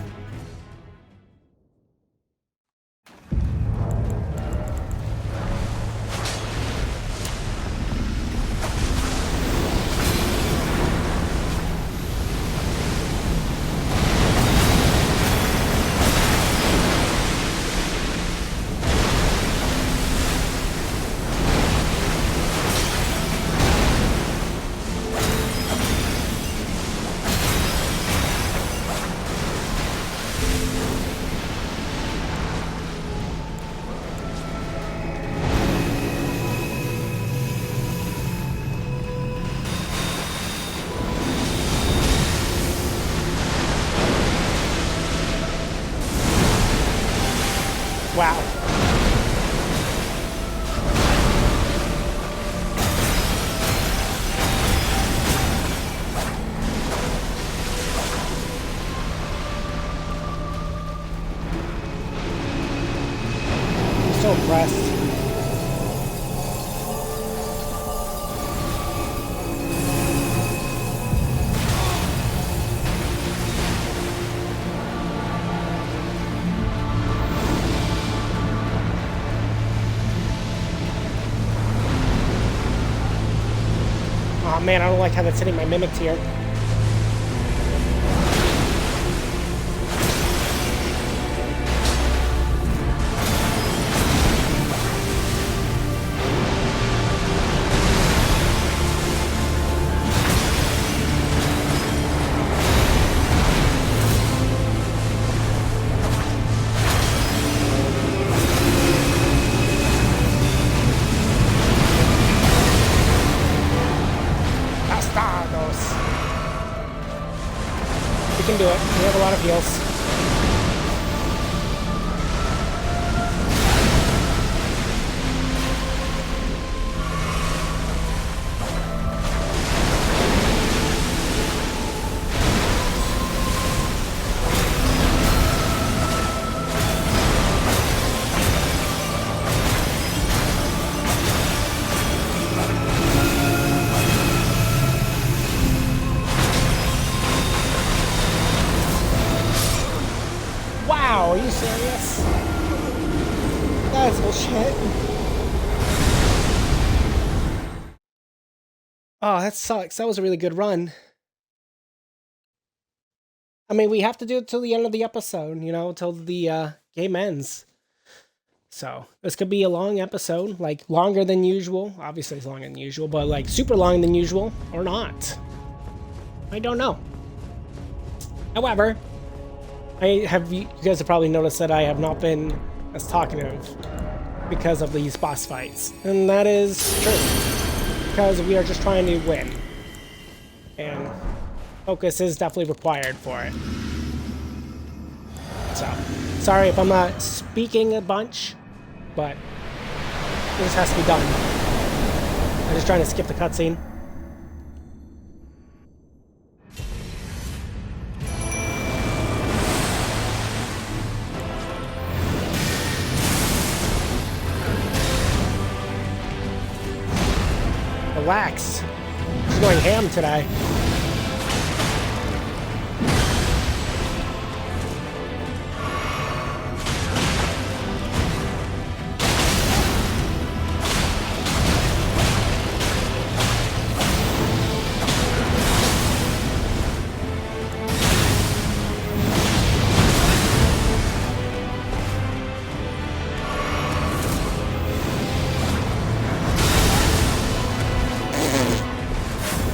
Wow. I'm so impressed. Oh man, I don't like how that's hitting my mimics here. We can do it. We have a lot of heals. Wow, are you serious? That's bullshit. Oh, that sucks. That was a really good run. I mean, we have to do it till the end of the episode, you know, till the game ends. So, this could be a long episode, like longer than usual. Obviously, it's longer than usual, but like super long than usual, or not. I don't know. However, you guys have probably noticed that I have not been as talkative because of these boss fights. And that is true. Because we are just trying to win. And focus is definitely required for it. So, sorry if I'm not speaking a bunch, but this has to be done. I'm just trying to skip the cutscene. relax. She's going ham today.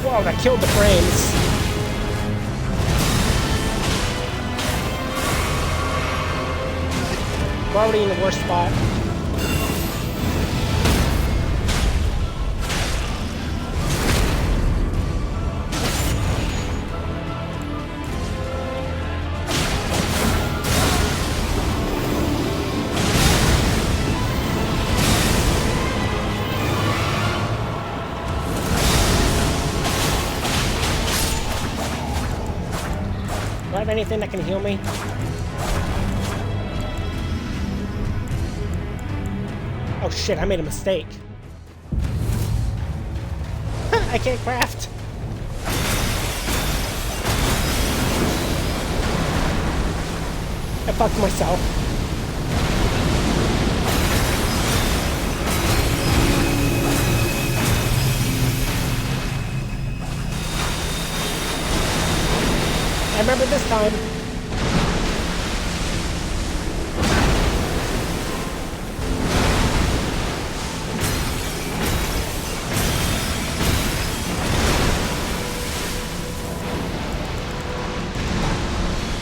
Whoa, that killed the frames. We're already in the worst spot. Do I have anything that can heal me? Oh shit, I made a mistake. I can't craft. I fucked myself. I remember this time.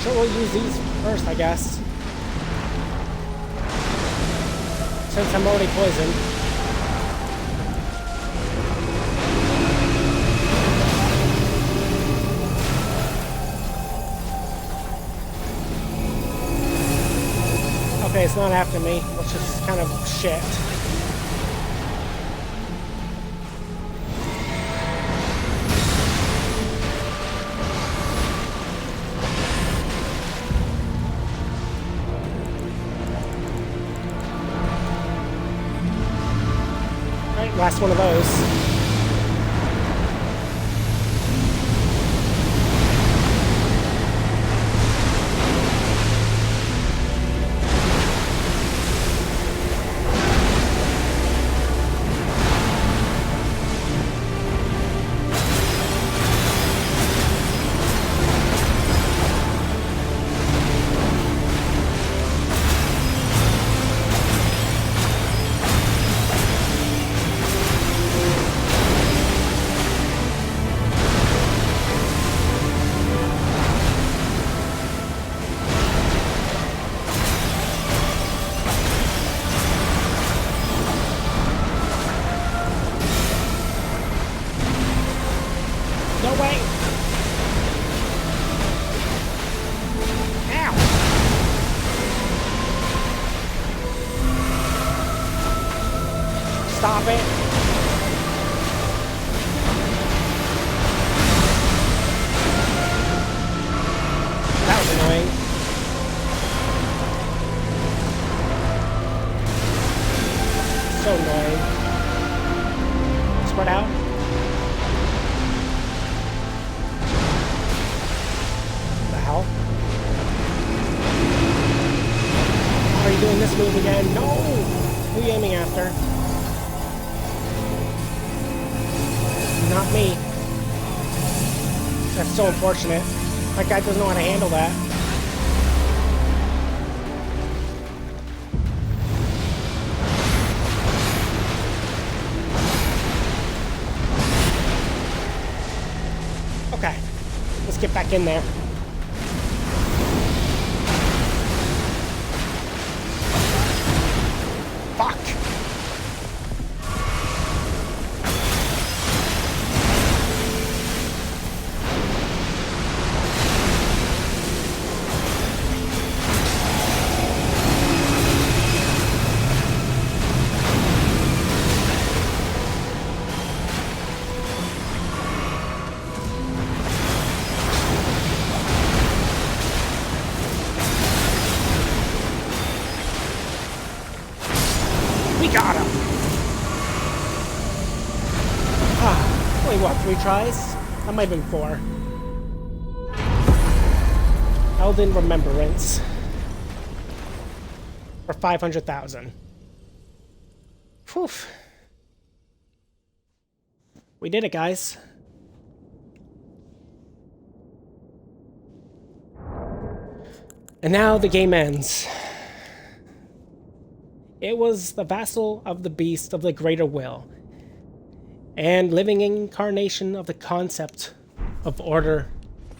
Sure, we'll use these first, I guess. Since I'm already poisoned. Okay, it's not after me, which is kind of shit. Alright, last one of those. No way! Ow! Stop it! That was annoying. So annoying. Spread out. Are you doing this move again? No! Who are you aiming after? Not me. That's so unfortunate. That guy doesn't know how to handle that. Okay. Let's get back in there. Fuck! Only what, 3 tries? That might have been 4. Elden Remembrance. For 500,000. Whew. We did it, guys. And now the game ends. It was the vassal of the beast of the greater will, and living incarnation of the concept of order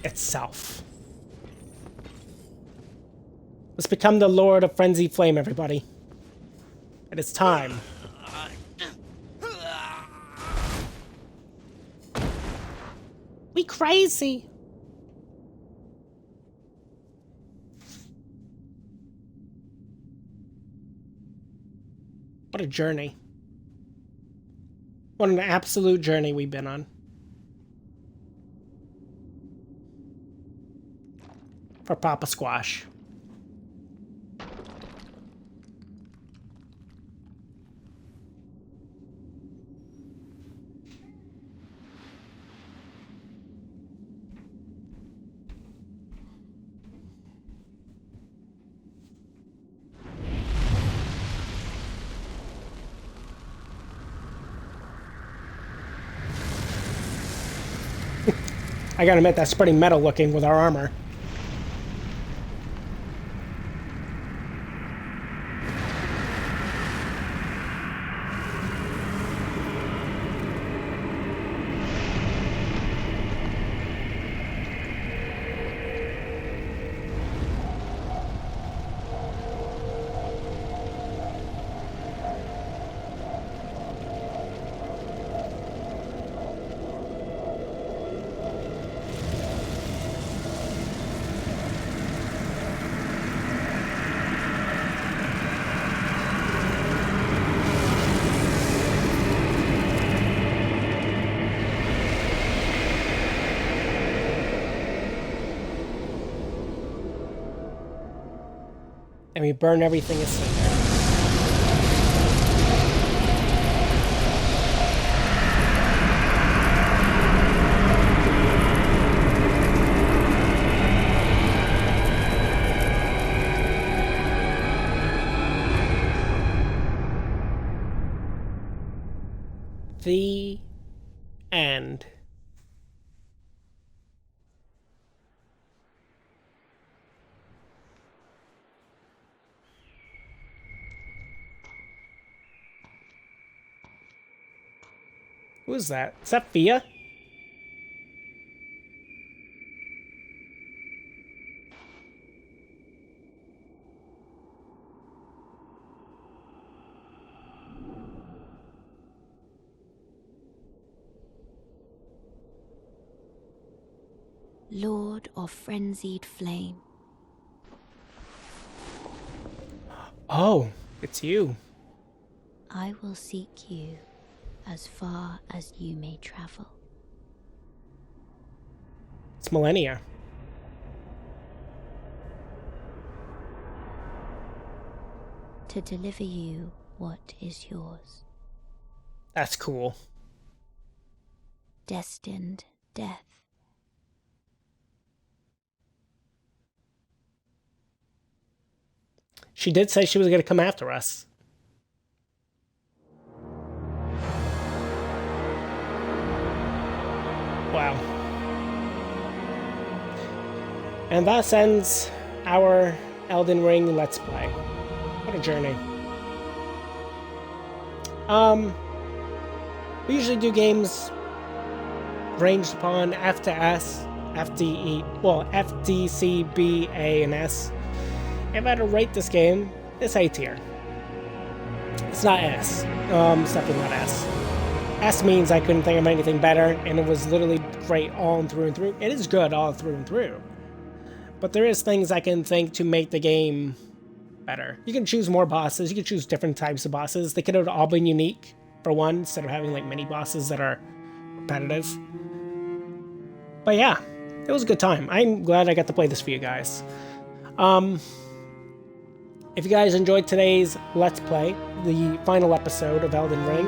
itself. Let's become the Lord of Frenzied Flame, everybody. It is time. We crazy. What a journey. What an absolute journey we've been on. For Papa Squash. I gotta admit, that's pretty metal looking with our armor. And we burn everything asleep. The end. Who is that? Is that Fia? Lord of Frenzied Flame. Oh, it's you. I will seek you as far as you may travel. It's Millennia. To deliver you what is yours. That's cool. Destined death. She did say she was going to come after us. Wow. And thus ends our Elden Ring Let's Play. What a journey. We usually do games ranged upon F to S, F, D, E, well, F, D, C, B, A, and S. If I had to rate this game, it's A tier. It's not S. It's definitely not S. S means I couldn't think of anything better, and it was literally great all through and through. It is good all through and through. But there is things I can think to make the game better. You can choose more bosses. You can choose different types of bosses. They could have all been unique, for one, instead of having like mini bosses that are repetitive. But yeah, it was a good time. I'm glad I got to play this for you guys. If you guys enjoyed today's Let's Play, the final episode of Elden Ring,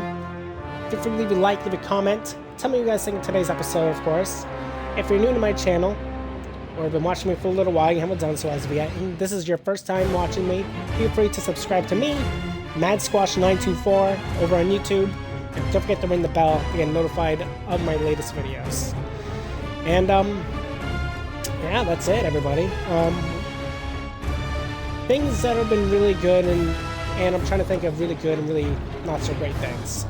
feel free to leave a like, leave a comment, tell me what you guys think of today's episode, of course. If you're new to my channel, or have been watching me for a little while, you haven't done so as of yet, and this is your first time watching me, feel free to subscribe to me, MadSquash924, over on YouTube, and don't forget to ring the bell to get notified of my latest videos. And, yeah, that's it, everybody. Things that have been really good, and I'm trying to think of really good and really not so great things.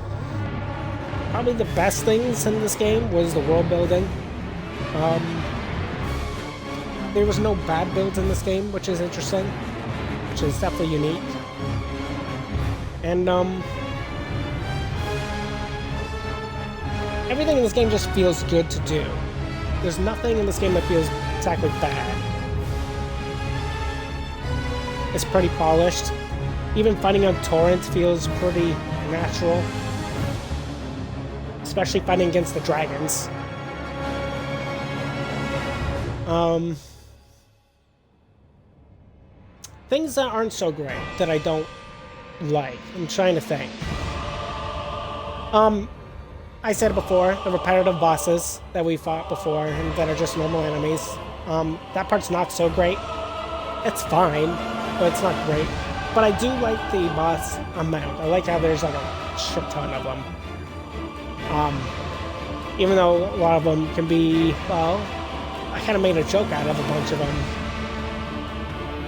Probably the best things in this game was the world building. There was no bad builds in this game, which is interesting, which is definitely unique. And everything in this game just feels good to do. There's nothing in this game that feels exactly bad. It's pretty polished. Even fighting on torrents feels pretty natural. Especially fighting against the dragons. Things that aren't so great, that I don't like. I'm trying to think. I said it before, the repetitive bosses that we fought before and that are just normal enemies. That part's not so great. It's fine, but it's not great. But I do like the boss amount. I like how there's like a shit ton of them. Even though a lot of them can be, well, I kind of made a joke out of a bunch of them.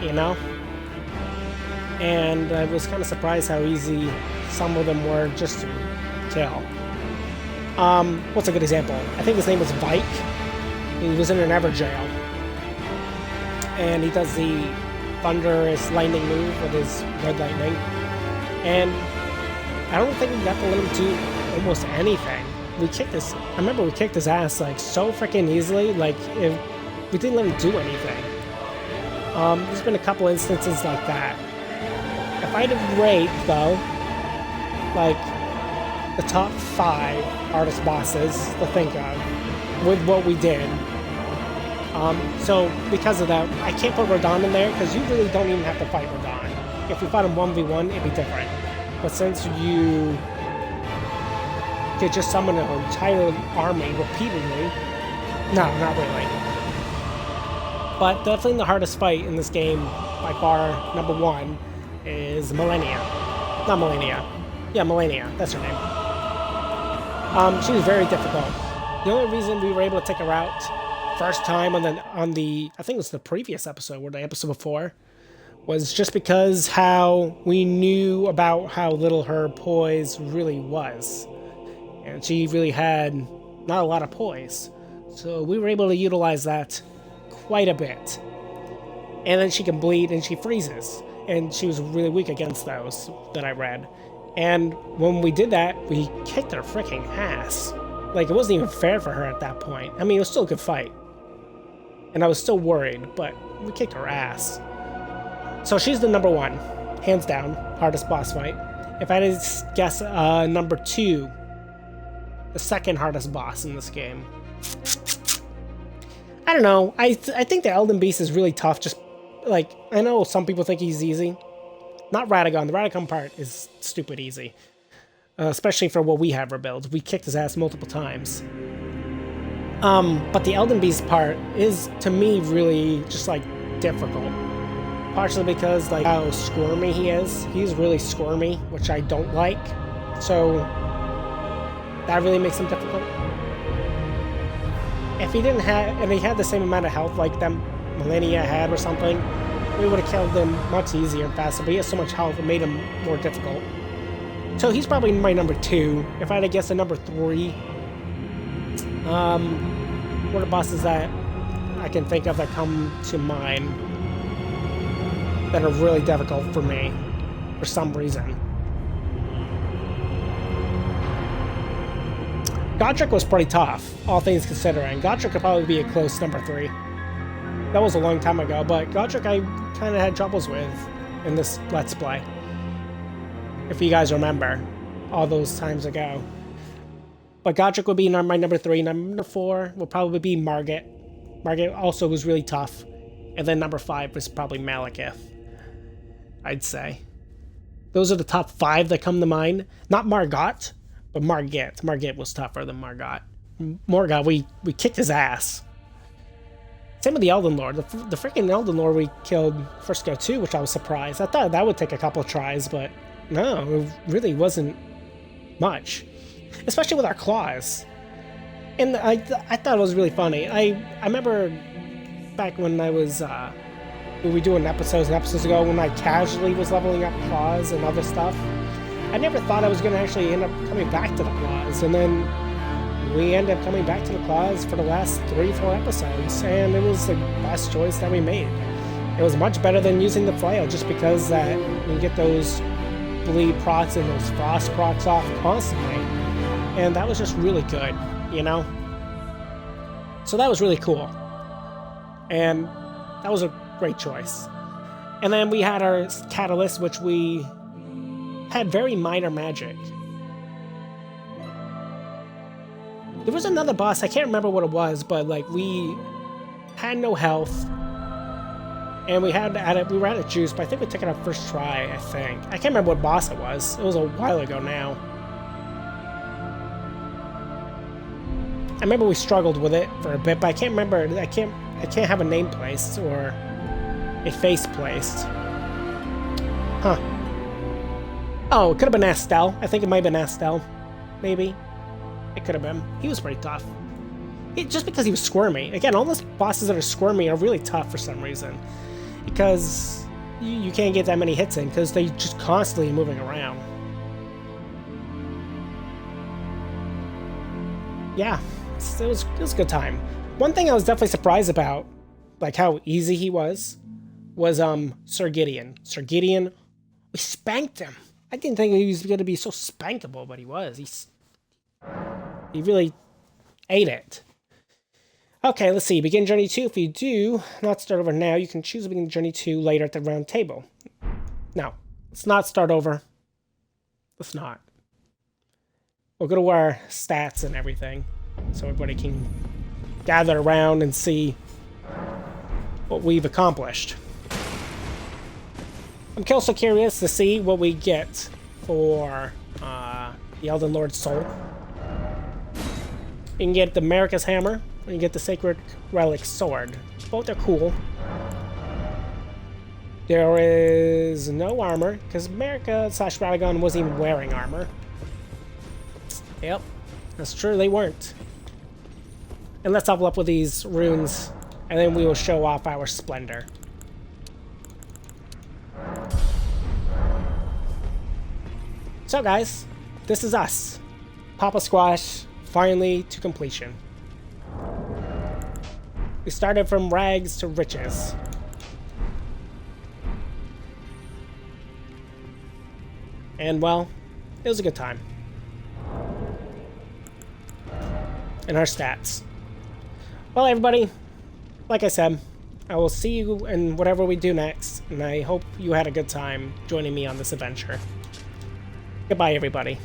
You know? And I was kind of surprised how easy some of them were just to kill. What's a good example? I think his name was Vike. He was in an Ever jail. And he does the thunderous lightning move with his red lightning. And I don't think we got to let him do almost anything. We kicked his... I remember we kicked his ass, like, so freaking easily. Like, if we didn't let him do anything. There's been a couple instances like that. If I had to rate, though, like, the top 5 hardest bosses to think of with what we did. So, because of that, I can't put Radahn in there, because you really don't even have to fight Radahn. If we fought him 1v1, it'd be different. But since you could just summon an entire army repeatedly, no, not really. But definitely the hardest fight in this game, by far, number 1, is Malenia. Not Malenia. Yeah, Malenia. That's her name. She was very difficult. The only reason we were able to take her out first time on the I think it was the previous episode or the episode before, was just because how we knew about how little her poise really was. And she really had not a lot of poise. So we were able to utilize that quite a bit. And then she can bleed and she freezes. And she was really weak against those that I read. And when we did that, we kicked her freaking ass. Like, it wasn't even fair for her at that point. I mean, it was still a good fight. And I was still worried, but we kicked her ass. So she's the number 1, hands down, hardest boss fight. If I had to guess number 2, the second hardest boss in this game. I don't know. I think the Elden Beast is really tough. Just, like, I know some people think he's easy. Not Radagon. The Radagon part is stupid easy. Especially for what we have for builds. We kicked his ass multiple times. But the Elden Beast part is, to me, really just, like, difficult. Partially because, like, how squirmy he is. He's really squirmy, which I don't like. So that really makes him difficult. If he didn't have, and he had the same amount of health like them Malenia had or something, we would have killed him much easier and faster, but he has so much health it made him more difficult. So he's probably my number 2. If I had to guess a number 3, what are bosses that I can think of that come to mind that are really difficult for me for some reason? Godric was pretty tough, all things considering. Godric could probably be a close number 3. That was a long time ago, but Godric I kind of had troubles with in this Let's Play. If you guys remember, all those times ago. But Godric would be my number 3. Number 4 would probably be Margit. Margit also was really tough. And then number 5 was probably Malekith, I'd say. Those are the top 5 that come to mind. Not Margot, but Margit. Margit was tougher than Margot. Morgoth, we kicked his ass. Same with the Elden Lord. The freaking Elden Lord we killed first go too, which I was surprised. I thought that would take a couple of tries, but no, it really wasn't much. Especially with our claws. And I thought it was really funny. I remember back when I was we were doing episodes and episodes ago when I casually was leveling up claws and other stuff. I never thought I was going to actually end up coming back to the claws, and then we ended up coming back to the claws for the last 3-4 episodes, and it was the best choice that we made. It was much better than using the flail, just because that you get those bleed procs and those frost procs off constantly, and that was just really good, you know? So that was really cool, and that was a great choice. And then we had our catalyst, which we had very minor magic. There was another boss, I can't remember what it was, but like we had no health, and we were out of juice, but I think we took it our first try, I think. I can't remember what boss it was. It was a while ago now. I remember we struggled with it for a bit, but I can't remember. I can't have a name placed or a face placed. Huh. Oh, it could have been Astel. I think it might have been Astel. Maybe. It could have been. He was pretty tough. Just because he was squirmy. Again, all those bosses that are squirmy are really tough for some reason. Because you can't get that many hits in, because they're just constantly moving around. Yeah, it was a good time. One thing I was definitely surprised about, like how easy he was Sir Gideon. Sir Gideon, we spanked him. I didn't think he was going to be so spankable, but he was. He really ate it. Okay, let's see. Begin Journey 2. If you do not start over now, you can choose to begin Journey 2 later at the round table. No, let's not start over. Let's not. We'll go to our stats and everything, so everybody can gather around and see what we've accomplished. I'm also curious to see what we get for the Elden Lord's Soul. You can get the Marika's Hammer, and you get the Sacred Relic Sword. Both are cool. There is no armor, because Marika / Radagon wasn't even wearing armor. Yep, that's true, they weren't. And let's level up with these runes, and then we will show off our splendor. So guys, this is us. Papa Squash, finally to completion. We started from rags to riches. And well, it was a good time. And our stats. Well, everybody, like I said, I will see you in whatever we do next, and I hope you had a good time joining me on this adventure. Goodbye, everybody.